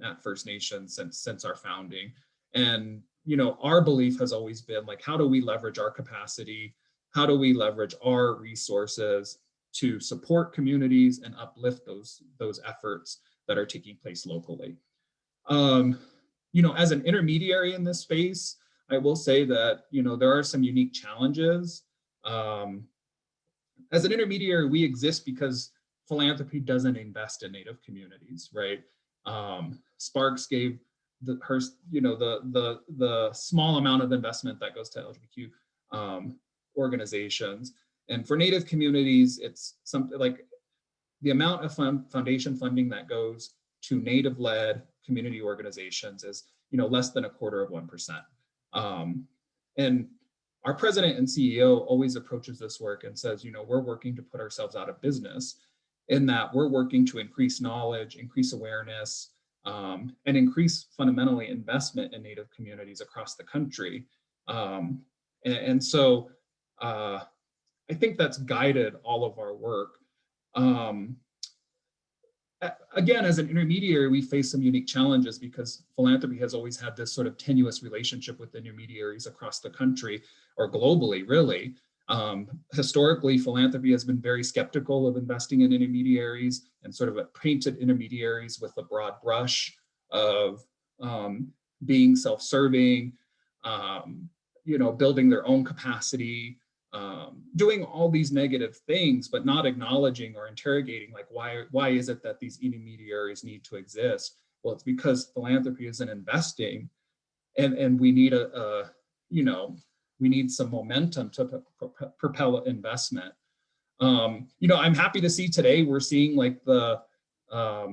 at First Nations since our founding. And, you know, our belief has always been like, how do we leverage our capacity? How do we leverage our resources to support communities and uplift those efforts that are taking place locally? You know, as an intermediary in this space, I will say that, you know, there are some unique challenges. As an intermediary, we exist because philanthropy doesn't invest in Native communities, right? Sparks gave the small amount of investment that goes to LGBTQ organizations, and for Native communities, it's something like the amount of foundation funding that goes to Native-led community organizations is, you know, less than 1/4%. And our president and CEO always approaches this work and says, you know, we're working to put ourselves out of business, in that we're working to increase knowledge, increase awareness, and increase fundamentally investment in Native communities across the country. And so I think that's guided all of our work. Again, as an intermediary, we face some unique challenges because philanthropy has always had this sort of tenuous relationship with intermediaries across the country, or globally, really. Historically, philanthropy has been very skeptical of investing in intermediaries and sort of painted intermediaries with a broad brush of being self-serving, you know, building their own capacity, doing all these negative things, but not acknowledging or interrogating, like, why is it that these intermediaries need to exist? Well, it's because philanthropy isn't investing, and we need we need some momentum to propel investment. You know, I'm happy to see today we're seeing like the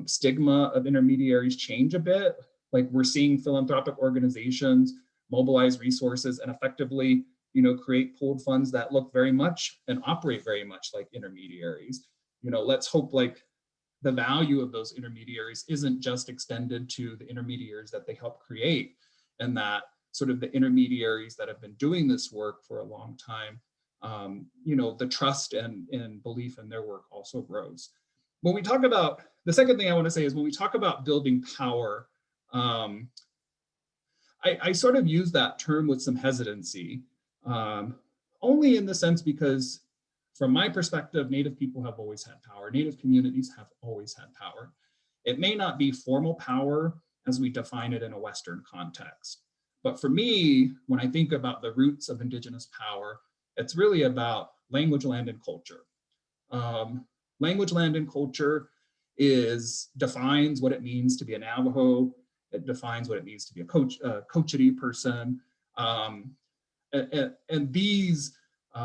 stigma of intermediaries change a bit. Like, we're seeing philanthropic organizations mobilize resources and effectively, you know, create pooled funds that look very much and operate very much like intermediaries. You know, let's hope like the value of those intermediaries isn't just extended to the intermediaries that they help create, and that sort of the intermediaries that have been doing this work for a long time, you know, the trust and belief in their work also grows. When we talk about, the second thing I want to say is when we talk about building power, I sort of use that term with some hesitancy, only in the sense because from my perspective, Native people have always had power. Native communities have always had power. It may not be formal power as we define it in a Western context. But for me, when I think about the roots of Indigenous power, it's really about language, land, and culture. Language, land, and culture defines what it means to be a Navajo. It defines what it means to be a Cochiti person. And these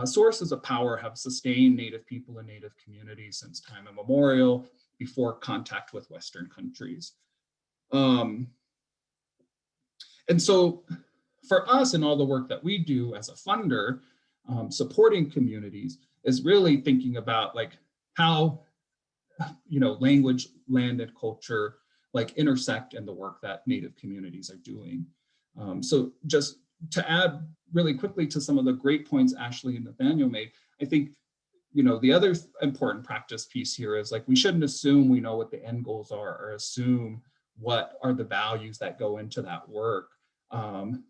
sources of power have sustained Native people and Native communities since time immemorial, before contact with Western countries. And so for us and all the work that we do as a funder, supporting communities is really thinking about like how, you know, language, land, and culture like intersect in the work that Native communities are doing. So just to add really quickly to some of the great points Ashley and Nathaniel made, I think, you know, the other important practice piece here is like, we shouldn't assume we know what the end goals are, or assume what are the values that go into that work. And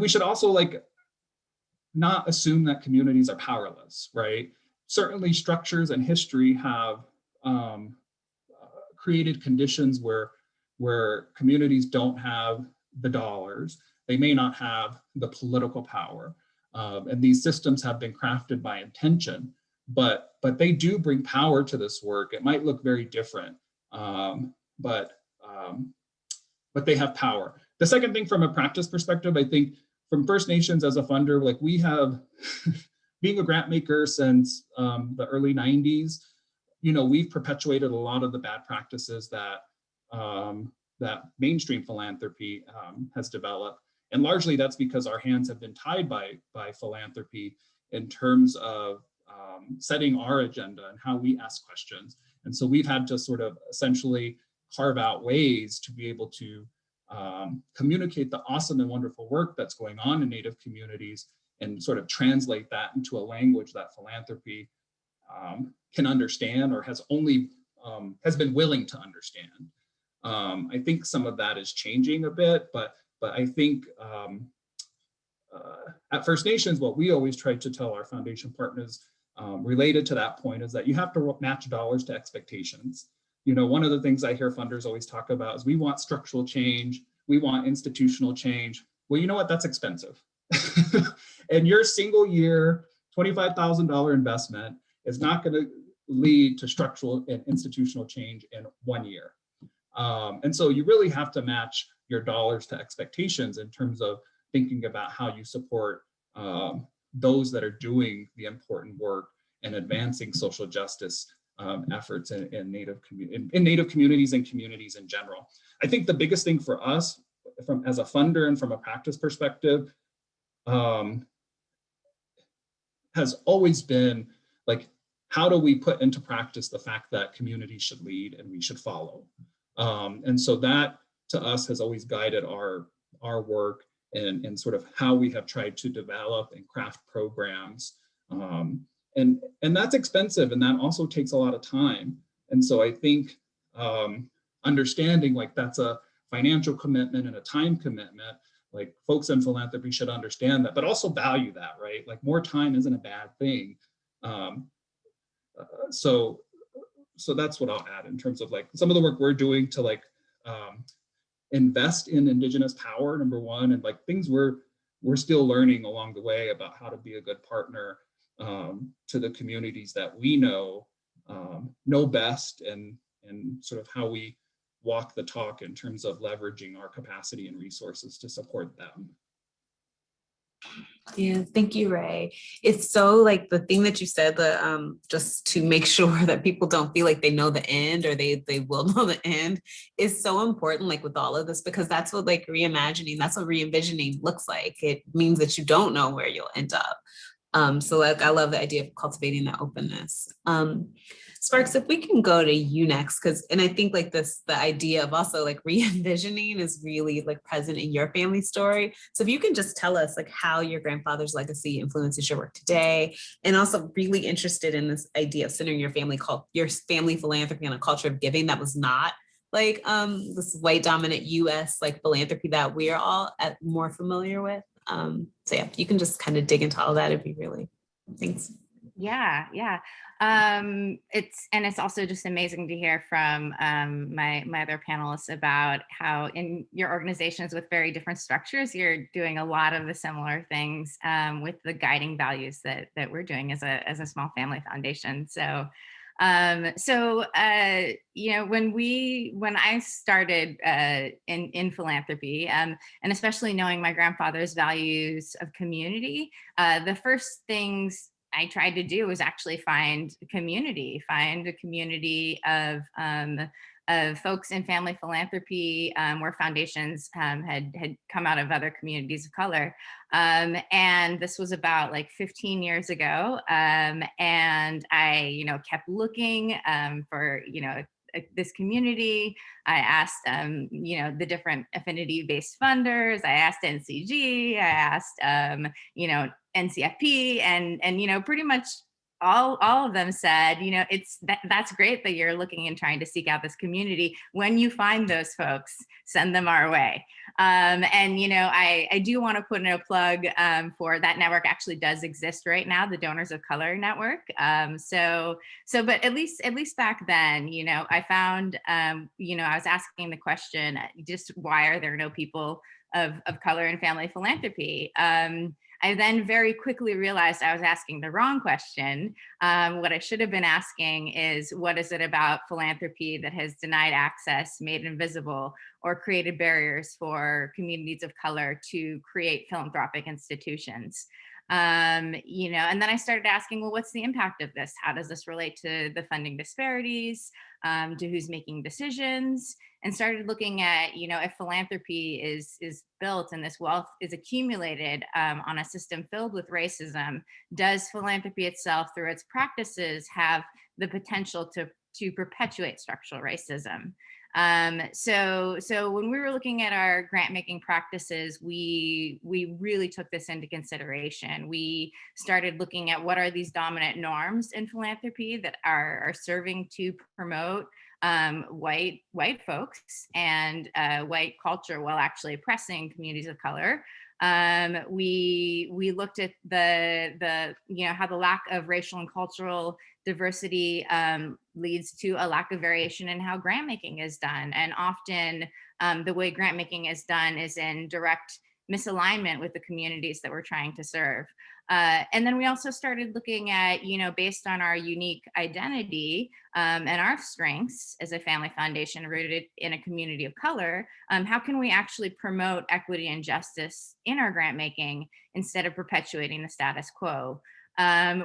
we should also like not assume that communities are powerless, right? certainly structures and history have created conditions where communities don't have the dollars, they may not have the political power, and these systems have been crafted by intention, but they do bring power to this work. It might look very different, but they have power. The second thing, from a practice perspective, I think from First Nations as a funder, like we have, being a grant maker since the early 90s, you know, we've perpetuated a lot of the bad practices that that mainstream philanthropy has developed. And largely that's because our hands have been tied by philanthropy in terms of setting our agenda and how we ask questions. And so we've had to sort of essentially carve out ways to be able to communicate the awesome and wonderful work that's going on in Native communities and sort of translate that into a language that philanthropy can understand, or has been willing to understand. I think some of that is changing a bit, but I think at First Nations, what we always try to tell our foundation partners related to that point is that you have to match dollars to expectations. You know, one of the things I hear funders always talk about is we want structural change, we want institutional change. Well, you know what, that's expensive. And your single year $25,000 investment is not going to lead to structural and institutional change in 1 year. And so you really have to match your dollars to expectations in terms of thinking about how you support those that are doing the important work and advancing social justice efforts in Native communities and communities in general. I think the biggest thing for us, as a funder and from a practice perspective, has always been like, how do we put into practice the fact that communities should lead and we should follow? And so that to us has always guided our work and sort of how we have tried to develop and craft programs. And that's expensive, and that also takes a lot of time. And so I think understanding like that's a financial commitment and a time commitment, like folks in philanthropy should understand that, but also value that, right? Like more time isn't a bad thing. So that's what I'll add in terms of like some of the work we're doing to like invest in Indigenous power, number one, and like things we're still learning along the way about how to be a good partner to the communities that we know best, and sort of how we walk the talk in terms of leveraging our capacity and resources to support them. Yeah, thank you, Ray. It's so like the thing that you said, the just to make sure that people don't feel like they know the end, or they will know the end, is so important, like with all of this, because that's what like reimagining, that's what re-envisioning looks like. It means that you don't know where you'll end up. So like I love the idea of cultivating that openness. Sparks, if we can go to you next, and I think like the idea of also like re-envisioning is really like present in your family story. So if you can just tell us like how your grandfather's legacy influences your work today, and also really interested in this idea of centering your family philanthropy on a culture of giving that was not like this white dominant US like philanthropy that we're all more familiar with. So yeah, you can just kind of dig into all that. It'd be really, thanks. Yeah. It's also just amazing to hear from my other panelists about how in your organizations with very different structures, you're doing a lot of the similar things with the guiding values that we're doing as a small family foundation. So you know, when I started in philanthropy, and especially knowing my grandfather's values of community, the first things I tried to do was actually find a community of folks in family philanthropy, where foundations had come out of other communities of color. And this was about like 15 years ago. And I, you know, kept looking for, you know, this community. I asked, you know, the different affinity-based funders. I asked NCG. I asked, you know, NCFP, and you know, pretty much all of them said, you know, that's great that you're looking and trying to seek out this community. When you find those folks, send them our way. And, you know, I do want to put in a plug for that network. Actually does exist right now, the Donors of Color Network. But at least back then, you know, I found, you know, I was asking the question, just why are there no people of color in family philanthropy? I then very quickly realized I was asking the wrong question. What I should have been asking is, what is it about philanthropy that has denied access, made invisible, or created barriers for communities of color to create philanthropic institutions? You know, and then I started asking, well, what's the impact of this? How does this relate to the funding disparities, to who's making decisions? And started looking at, you know, if philanthropy is built and this wealth is accumulated on a system filled with racism, does philanthropy itself, through its practices, have the potential to perpetuate structural racism? So when we were looking at our grant making practices, we really took this into consideration. We started looking at what are these dominant norms in philanthropy that are serving to promote white folks and white culture while actually oppressing communities of color. We looked at the you know, how the lack of racial and cultural diversity leads to a lack of variation in how grant making is done, and often the way grant making is done is in direct misalignment with the communities that we're trying to serve. And then we also started looking at, you know, based on our unique identity and our strengths as a family foundation rooted in a community of color, how can we actually promote equity and justice in our grant making instead of perpetuating the status quo?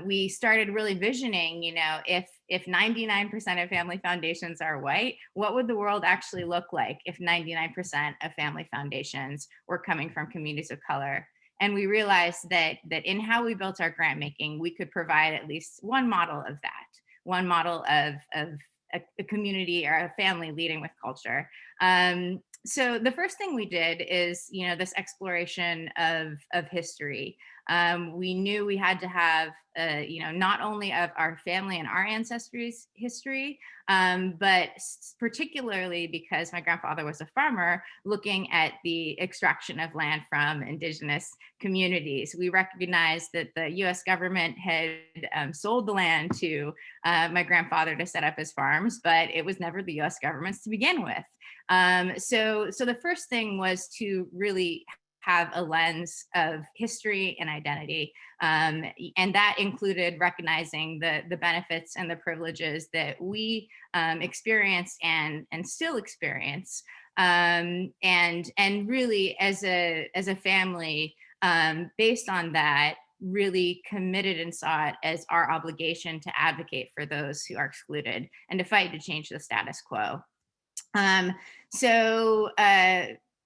We started really visioning, you know, if 99% of family foundations are white, what would the world actually look like if 99% of family foundations were coming from communities of color? And we realized that in how we built our grant making, we could provide at least one model of that, one model of a community or a family leading with culture. So the first thing we did is, you know, this exploration of history. We knew we had to have, you know, not only of our family and our ancestry's history, but particularly because my grandfather was a farmer, looking at the extraction of land from indigenous communities. We recognized that the US government had sold the land to my grandfather to set up his farms, but it was never the US government's to begin with. So the first thing was to really have a lens of history and identity. And that included recognizing the benefits and the privileges that we experienced and still experience. And really as a family, based on that, really committed and saw it as our obligation to advocate for those who are excluded and to fight to change the status quo.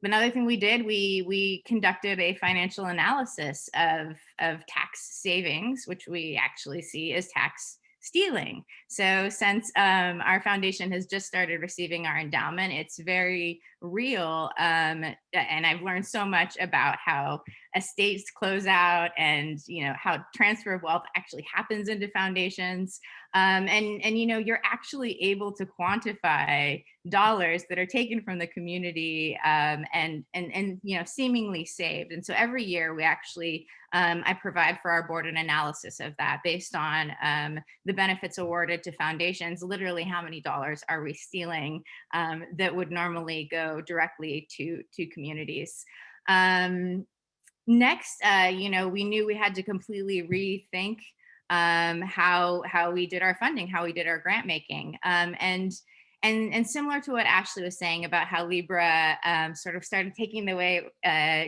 Another thing we did, we conducted a financial analysis of tax savings, which we actually see as tax stealing. So since our foundation has just started receiving our endowment, it's very real. And I've learned so much about how estates close out and, you know, how transfer of wealth actually happens into foundations. And you know, you're actually able to quantify dollars that are taken from the community and you know, seemingly saved. And so every year we actually, I provide for our board an analysis of that based on the benefits awarded to foundations. Literally, how many dollars are we stealing that would normally go directly to communities? Next, you know, we knew we had to completely rethink how we did our funding, how we did our grant making. And similar to what Ashley was saying about how Libra sort of started taking the way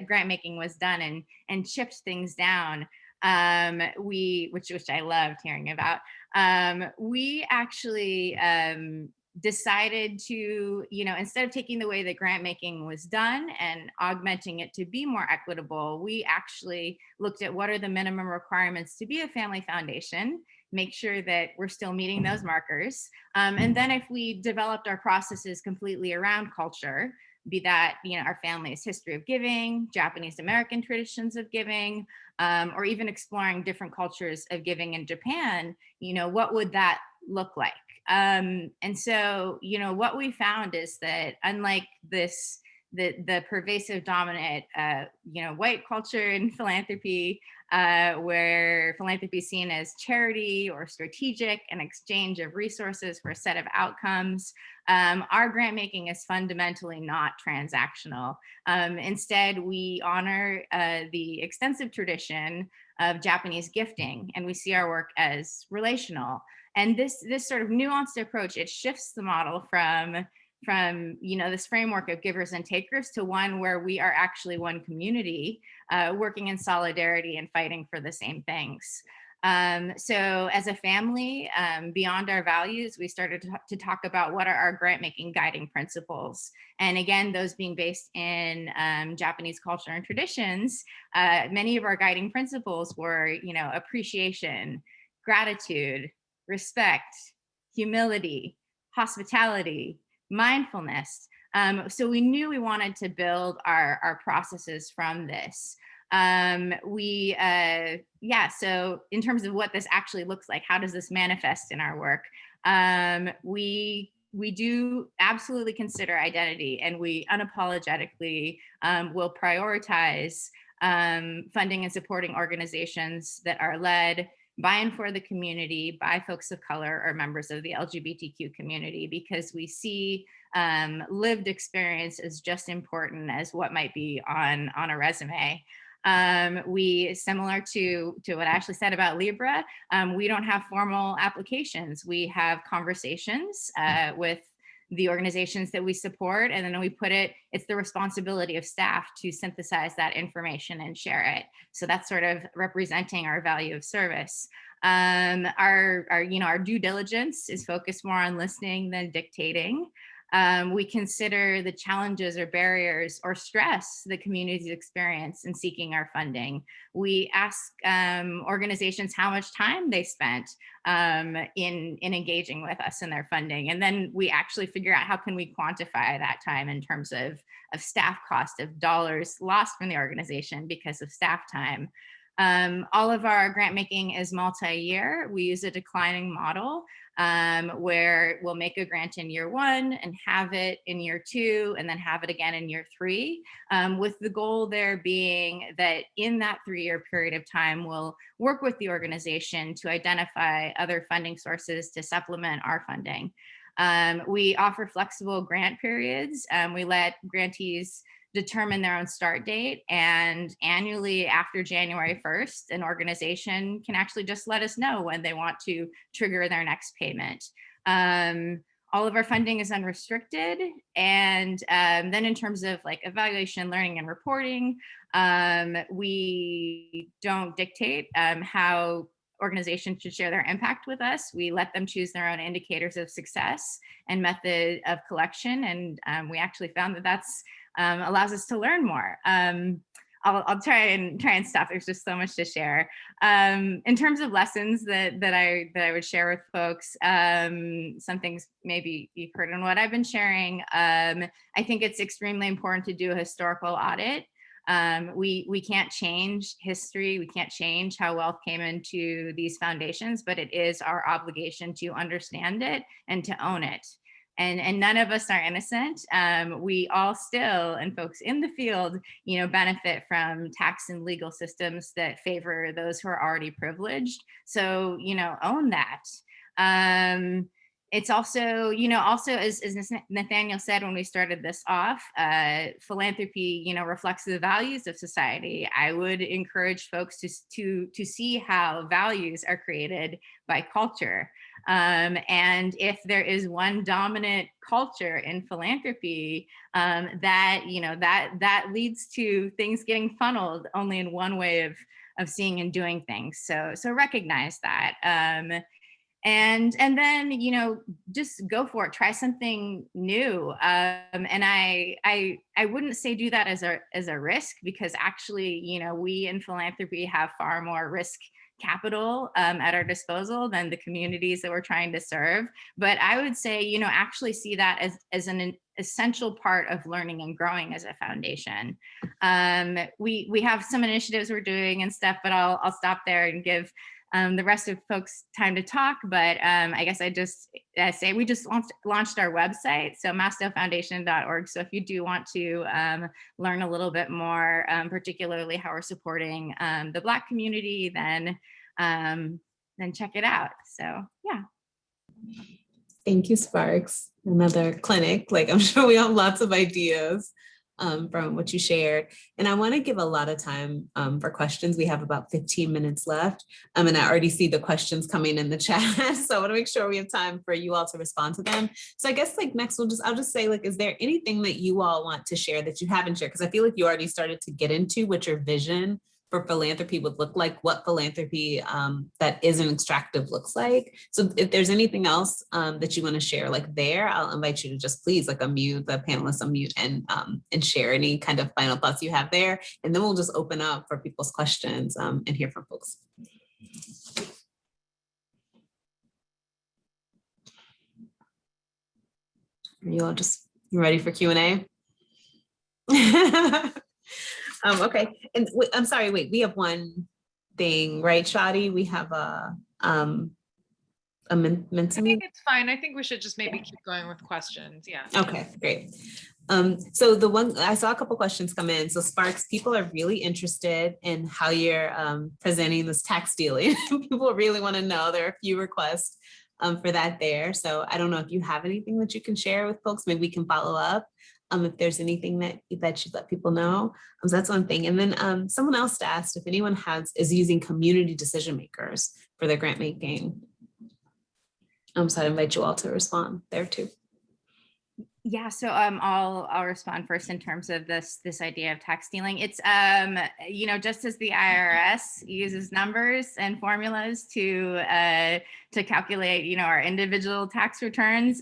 grant making was done and chipped things down, which I loved hearing about. We actually decided to, you know, instead of taking the way that grant making was done and augmenting it to be more equitable, we actually looked at what are the minimum requirements to be a family foundation, make sure that we're still meeting those markers. And then if we developed our processes completely around culture, be that, our family's history of giving, Japanese American traditions of giving, or even exploring different cultures of giving in Japan, what would that look like? And so, what we found is that unlike the pervasive dominant, white culture in philanthropy, where philanthropy is seen as charity or strategic, an exchange of resources for a set of outcomes, our grant making is fundamentally not transactional. Instead, we honor the extensive tradition of Japanese gifting, and we see our work as relational. And this sort of nuanced approach, it shifts the model from this framework of givers and takers to one where we are actually one community working in solidarity and fighting for the same things. So as a family, beyond our values, we started to talk about what are our grant making guiding principles. And again, those being based in Japanese culture and traditions, many of our guiding principles were, appreciation, gratitude, respect, humility, hospitality, mindfulness. So we knew we wanted to build our processes from this. So in terms of what this actually looks like, how does this manifest in our work? We do absolutely consider identity, and we unapologetically will prioritize funding and supporting organizations that are led by and for the community, by folks of color or members of the LGBTQ community, because we see lived experience as just important as what might be on a resume. We, similar to what Ashley said about Libra, we don't have formal applications. We have conversations with the organizations that we support, and then it's the responsibility of staff to synthesize that information and share it. So that's sort of representing our value of service. Our due diligence is focused more on listening than dictating. We consider the challenges or barriers or stress the communities experience in seeking our funding. We ask organizations how much time they spent in engaging with us in their funding. And then we actually figure out how can we quantify that time in terms of staff cost, of dollars lost from the organization because of staff time. All of our grant making is multi-year. We use a declining model where we'll make a grant in year 1 and have it in year 2 and then have it again in year 3, with the goal there being that in that 3-year period of time, we'll work with the organization to identify other funding sources to supplement our funding. We offer flexible grant periods. We let grantees determine their own start date, and annually after January 1st, an organization can actually just let us know when they want to trigger their next payment. All of our funding is unrestricted. And then in terms of like evaluation, learning, and reporting, we don't dictate how organizations should share their impact with us. We let them choose their own indicators of success and method of collection. And we actually found that that's allows us to learn more. I'll try and stop. There's just so much to share. In terms of lessons that I would share with folks, some things maybe you've heard in what I've been sharing. I think it's extremely important to do a historical audit. We can't change history. We can't change how wealth came into these foundations, but it is our obligation to understand it and to own it. And none of us are innocent. We all still, and folks in the field, benefit from tax and legal systems that favor those who are already privileged. So, own that. It's also, also as Nathaniel said when we started this off, philanthropy, reflects the values of society. I would encourage folks to see how values are created by culture. And if there is one dominant culture in philanthropy, that leads to things getting funneled only in one way of seeing and doing things. So recognize that. and then, you know, just go for it, try something new. And I wouldn't say do that as a risk, because actually, you know, we in philanthropy have far more risk capital at our disposal than the communities that we're trying to serve. But I would say, you know, actually see that as an essential part of learning and growing as a foundation. We have some initiatives we're doing and stuff, but I'll stop there and give the rest of folks time to talk. But I guess I just say we just launched our website, so mastofoundation.org. So if you do want to learn a little bit more, particularly how we're supporting the Black community, then check it out. So yeah. Thank you, Sparks. Another clinic. Like, I'm sure we have lots of ideas from what you shared. And I want to give a lot of time for questions. We have about 15 minutes left. And I already see the questions coming in the chat. So I want to make sure we have time for you all to respond to them. So I guess like next, I'll just say, like, is there anything that you all want to share that you haven't shared? Because I feel like you already started to get into what your vision for philanthropy would look like, what philanthropy that isn't extractive looks like. So if there's anything else that you want to share, like there, I'll invite you to just please like unmute, the panelists unmute, and share any kind of final thoughts you have there. And then we'll just open up for people's questions and hear from folks. Are you all just ready for Q&A? Okay, and I'm sorry, wait, we have one thing, right, Shadi? We have a I think it's fine. I think we should just maybe keep going with questions. Yeah. Okay, great. So the one, I saw a couple questions come in. So Sparks, people are really interested in how you're presenting this tax dealing. People really want to know. There are a few requests for that there. So I don't know if you have anything that you can share with folks. Maybe we can follow up. If there's anything that you'd let people know. So that's one thing. And then someone else asked if anyone is using community decision makers for their grant making. So I'd invite you all to respond there too. Yeah, so I'll respond first in terms of this idea of tax stealing. It's you know, just as the IRS uses numbers and formulas to calculate, you know, our individual tax returns,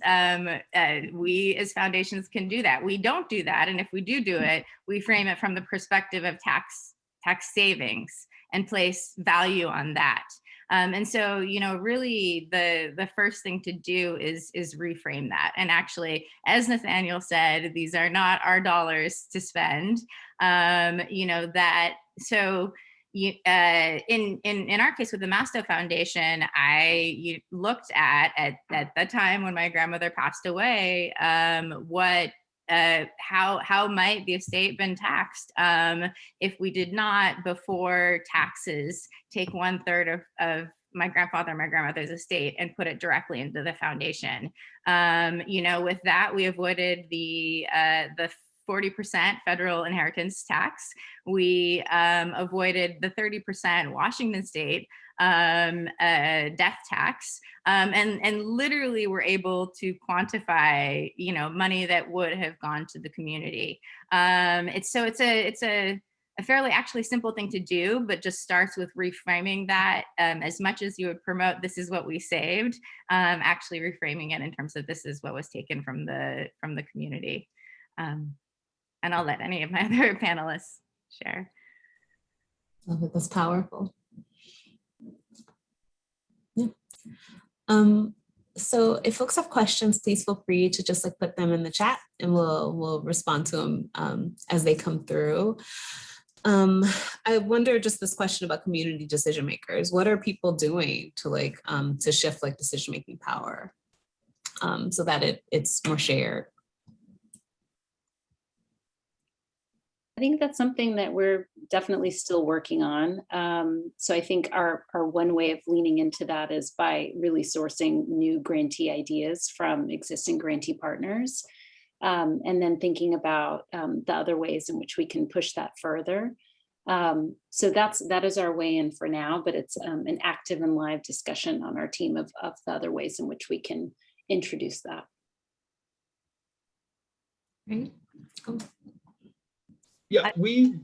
we as foundations can do that. We don't do that, and if we do it, we frame it from the perspective of tax savings and place value on that. And so, you know, really the first thing to do is reframe that. And actually, as Nathaniel said, these are not our dollars to spend. You know, that, so in our case with the Masto Foundation, I looked at the time when my grandmother passed away, how might the estate been taxed if we did not, before taxes, take 1/3 of my grandfather and my grandmother's estate and put it directly into the foundation. You know, with that, we avoided the 40% federal inheritance tax. We avoided the 30% Washington state death tax, and literally were able to quantify, you know, money that would have gone to the community. It's a fairly actually simple thing to do, but just starts with reframing that. As much as you would promote, this is what we saved, actually reframing it in terms of this is what was taken from the community. And I'll let any of my other panelists share. Love it, that's powerful. Yeah. So if folks have questions, please feel free to just like put them in the chat and we'll respond to them as they come through. I wonder just this question about community decision makers. What are people doing to like to shift like decision-making power so that it's more shared? I think that's something that we're definitely still working on. So I think our one way of leaning into that is by really sourcing new grantee ideas from existing grantee partners, and then thinking about the other ways in which we can push that further. So that is our way in for now, but it's an active and live discussion on our team of the other ways in which we can introduce that. Right. Cool. Yeah, we've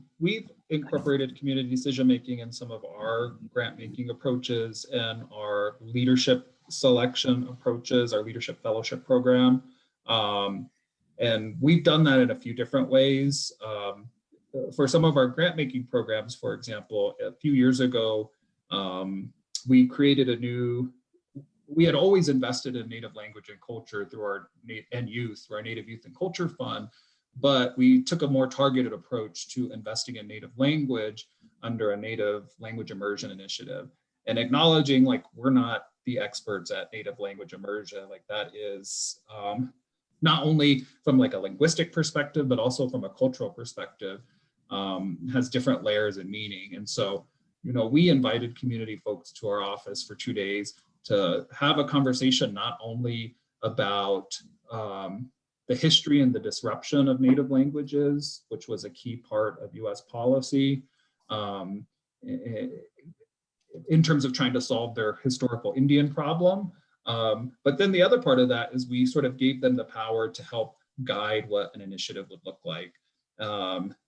incorporated community decision making in some of our grant making approaches and our leadership selection approaches, our leadership fellowship program. And we've done that in a few different ways. For some of our grant making programs, for example, a few years ago, we created we had always invested in Native language and culture through our Native Youth and Culture Fund, but we took a more targeted approach to investing in Native language under a Native language immersion initiative, and acknowledging like we're not the experts at Native language immersion. Like that is not only from like a linguistic perspective, but also from a cultural perspective, has different layers and meaning. And so, we invited community folks to our office for 2 days to have a conversation not only about the history and the disruption of Native languages, which was a key part of US policy, in terms of trying to solve their historical Indian problem. But then the other part of that is we sort of gave them the power to help guide what an initiative would look like,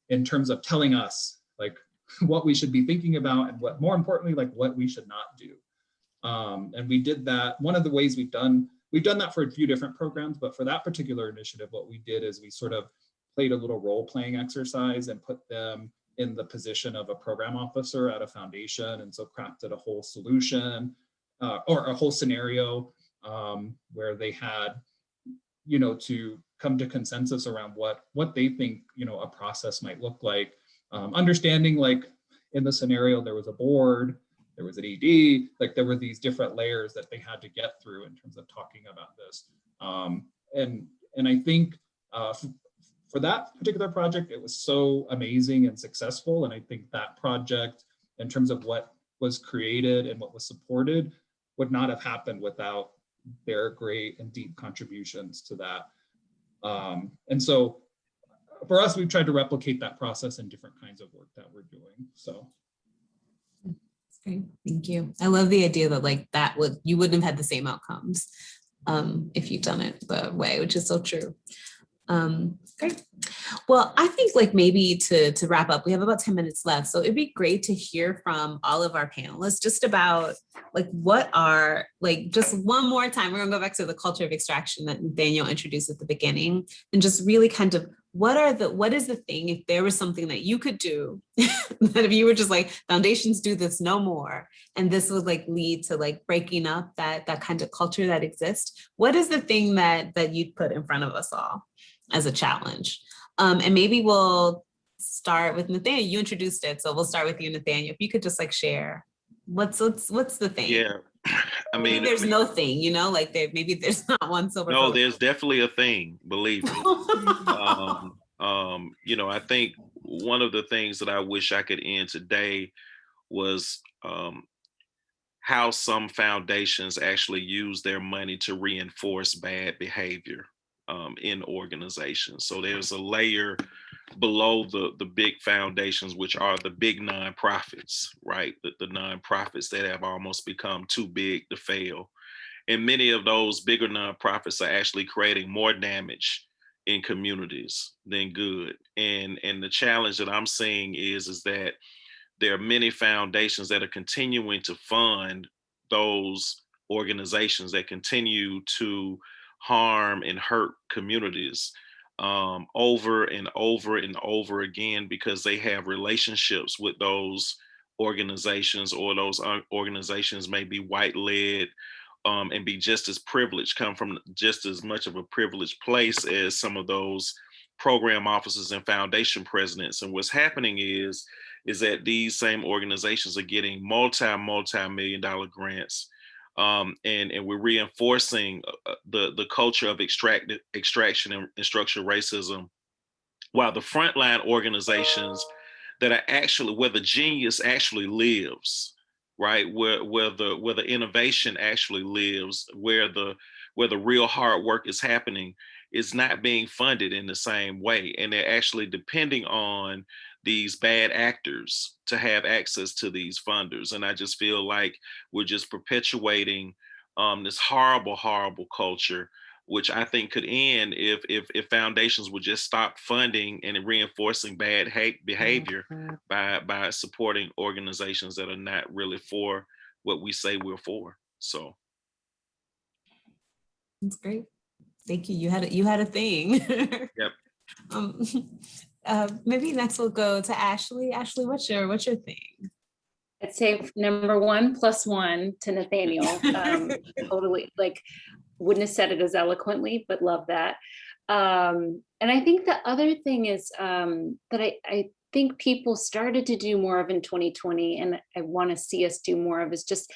in terms of telling us like what we should be thinking about and what, more importantly, like what we should not do. And we did that. One of the ways we've done that for a few different programs, but for that particular initiative, what we did is we sort of played a little role-playing exercise and put them in the position of a program officer at a foundation. And so crafted a whole solution or a whole scenario where they had, to come to consensus around what they think, a process might look like. Understanding like in the scenario, there was a board, there was an ED, like there were these different layers that they had to get through in terms of talking about this. And I think for that particular project, it was so amazing and successful. And I think that project, in terms of what was created and what was supported, would not have happened without their great and deep contributions to that. And so for us, we've tried to replicate that process in different kinds of work that we're doing. So. Great, thank you. I love the idea that like you wouldn't have had the same outcomes if you'd done it the way, which is so true. Great. Well, I think like maybe to wrap up, we have about 10 minutes left. So it'd be great to hear from all of our panelists just about like what are, like just one more time, we're gonna go back to the culture of extraction that Daniel introduced at the beginning, and just really kind of what is the thing, if there was something that you could do, that if you were just like, foundations do this no more, and this would like lead to like breaking up that kind of culture that exists, what is the thing that you'd put in front of us all as a challenge? And maybe we'll start with Nathaniel. You introduced it, so we'll start with you, Nathaniel. If you could just like share, what's the thing? Yeah, I mean, there's no thing, like maybe there's not one silver. No, there's definitely a thing, believe me. I think one of the things that I wish I could end today was how some foundations actually use their money to reinforce bad behavior in organizations. So there's a layer below the big foundations, which are the big nonprofits, right? The nonprofits that have almost become too big to fail. And many of those bigger nonprofits are actually creating more damage in communities than good. And the challenge that I'm seeing is that there are many foundations that are continuing to fund those organizations that continue to harm and hurt communities over and over and over again, because they have relationships with those organizations, or those organizations may be white-led and be just as privileged, come from just as much of a privileged place as some of those program officers and foundation presidents. And what's happening is that these same organizations are getting multi-million-dollar grants. And we're reinforcing the culture of extraction and structural racism, while the frontline organizations that are actually where the genius actually lives, right? Where the innovation actually lives, where the real hard work is happening, is not being funded in the same way. And they're actually depending on these bad actors to have access to these funders. And I just feel like we're just perpetuating this horrible, horrible culture, which I think could end if foundations would just stop funding and reinforcing bad behavior by supporting organizations that are not really for what we say we're for. So. That's great. Thank you. You had a thing. Yep. Um, maybe next we'll go to Ashley. Ashley, what's your thing? I'd say number 1 + 1 to Nathaniel. Totally, like, wouldn't have said it as eloquently, but love that. And I think the other thing is that I think people started to do more of in 2020, and I want to see us do more of, is just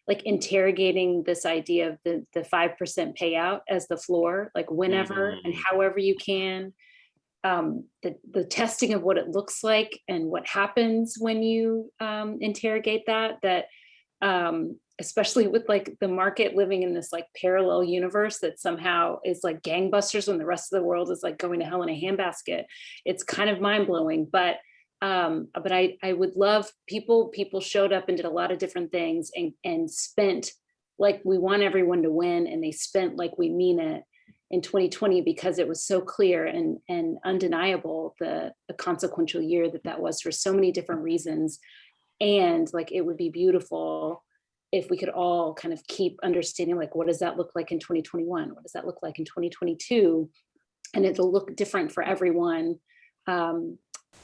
like interrogating this idea of the 5% payout as the floor, like whenever and however you can. The testing of what it looks like and what happens when you interrogate that especially with like the market living in this like parallel universe that somehow is like gangbusters when the rest of the world is like going to hell in a handbasket. It's kind of mind-blowing, but I would love people showed up and did a lot of different things and spent like we want everyone to win, and they spent like we mean it in 2020, because it was so clear and undeniable the consequential year that was for so many different reasons. And like it would be beautiful if we could all kind of keep understanding, like, what does that look like in 2021? What does that look like in 2022? And it'll look different for everyone.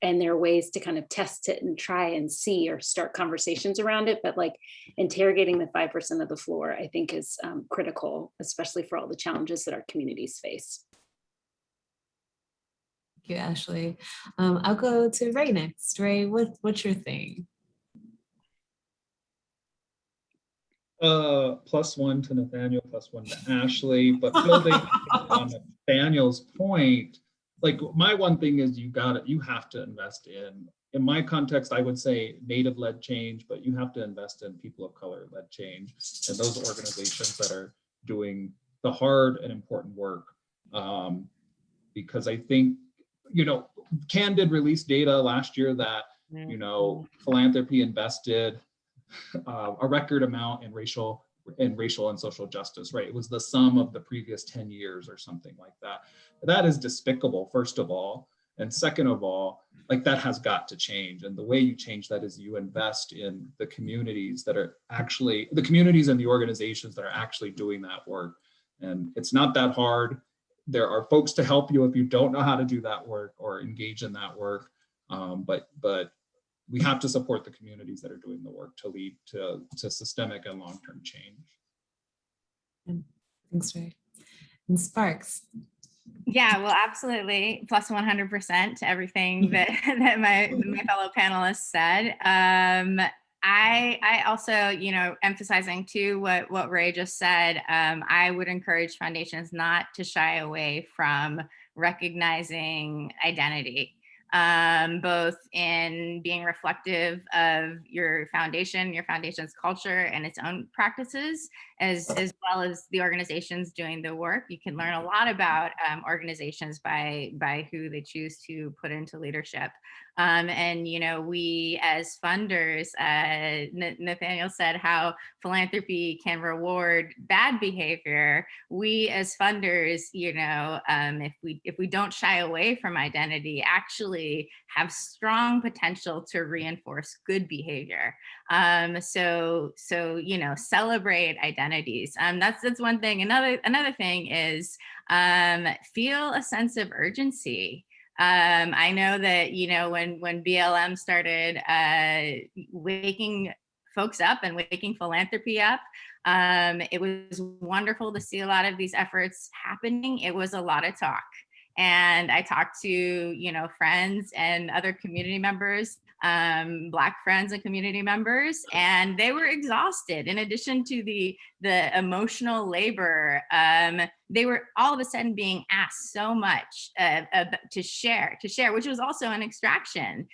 And there are ways to kind of test it and try and see or start conversations around it. But like interrogating the 5% of the floor, I think is critical, especially for all the challenges that our communities face. Thank you, Ashley. I'll go to Ray next. Ray, what's your thing? +1 to Nathaniel, +1 to Ashley, but building on Nathaniel's point, like my one thing is you have to invest in my context, I would say Native-led change, but you have to invest in people of color-led change and those organizations that are doing the hard and important work. Because I think, CAN did release data last year that, philanthropy invested a record amount in racial and social justice, right? It was the sum of the previous 10 years or something like that. That is despicable, first of all. And second of all, like that has got to change. And the way you change that is you invest in the communities that are actually, the communities and the organizations that are actually doing that work. And it's not that hard. There are folks to help you if you don't know how to do that work or engage in that work. But we have to support the communities that are doing the work to lead to systemic and long-term change. Thanks, Ray. And Sparks. Yeah, well, absolutely. Plus 100% to everything that my fellow panelists said. I also, emphasizing too what Ray just said, I would encourage foundations not to shy away from recognizing identity. Both in being reflective of your foundation's culture and its own practices, as well as the organizations doing the work. You can learn a lot about organizations by who they choose to put into leadership. And we as funders, Nathaniel said how philanthropy can reward bad behavior. We as funders, if we don't shy away from identity, actually have strong potential to reinforce good behavior. So celebrate identities. That's one thing. Another thing is feel a sense of urgency. I know that, when BLM started waking folks up and waking philanthropy up, it was wonderful to see a lot of these efforts happening. It was a lot of talk. And I talked to, friends and other community members, Black friends and community members, and they were exhausted. In addition to the emotional labor, they were all of a sudden being asked so much to share, which was also an extraction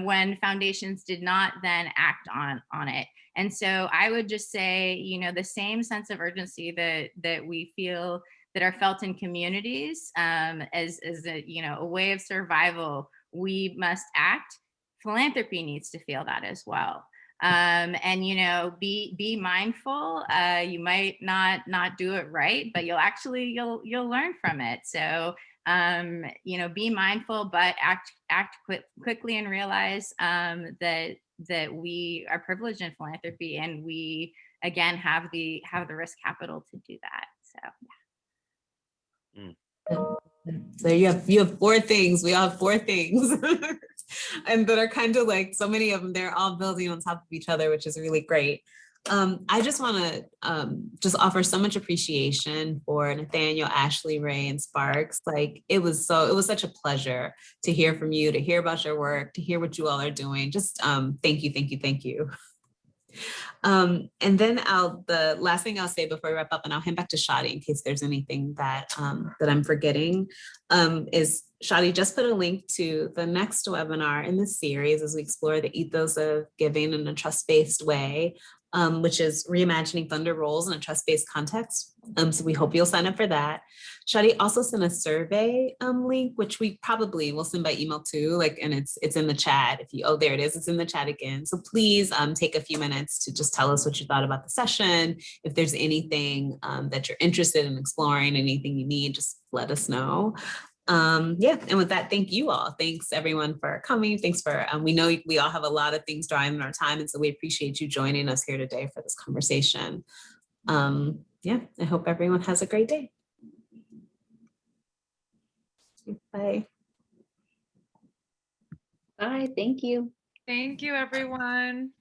when foundations did not then act on it. And so I would just say, the same sense of urgency that we feel, that are felt in communities as a way of survival, we must act. Philanthropy needs to feel that as well. And be mindful. You might not do it right, but you'll learn from it. So be mindful, but act quickly and realize that we are privileged in philanthropy, and we again have the risk capital to do that. So yeah. So you have four things. We all have four things. And that are kind of like, so many of them, they're all building on top of each other, which is really great. I just want to just offer so much appreciation for Nathaniel, Ashley, Ray, and Sparks. Like it was such a pleasure to hear from you, to hear about your work, to hear what you all are doing. Just thank you, thank you, thank you. And then the last thing I'll say before we wrap up, and I'll hand back to Shadi in case there's anything that that I'm forgetting, is Shadi just put a link to the next webinar in this series as we explore the ethos of giving in a trust-based way, which is reimagining funder roles in a trust-based context. So we hope you'll sign up for that. Shadi also sent a survey link, which we probably will send by email too, and it's in the chat. There it is, it's in the chat again. So please take a few minutes to just tell us what you thought about the session. If there's anything that you're interested in exploring, anything you need, just let us know. Yeah, and with that, thank you all. Thanks everyone for coming. Thanks for, we know we all have a lot of things driving our time, and so we appreciate you joining us here today for this conversation. Yeah, I hope everyone has a great day. Bye. Bye, thank you. Thank you, everyone.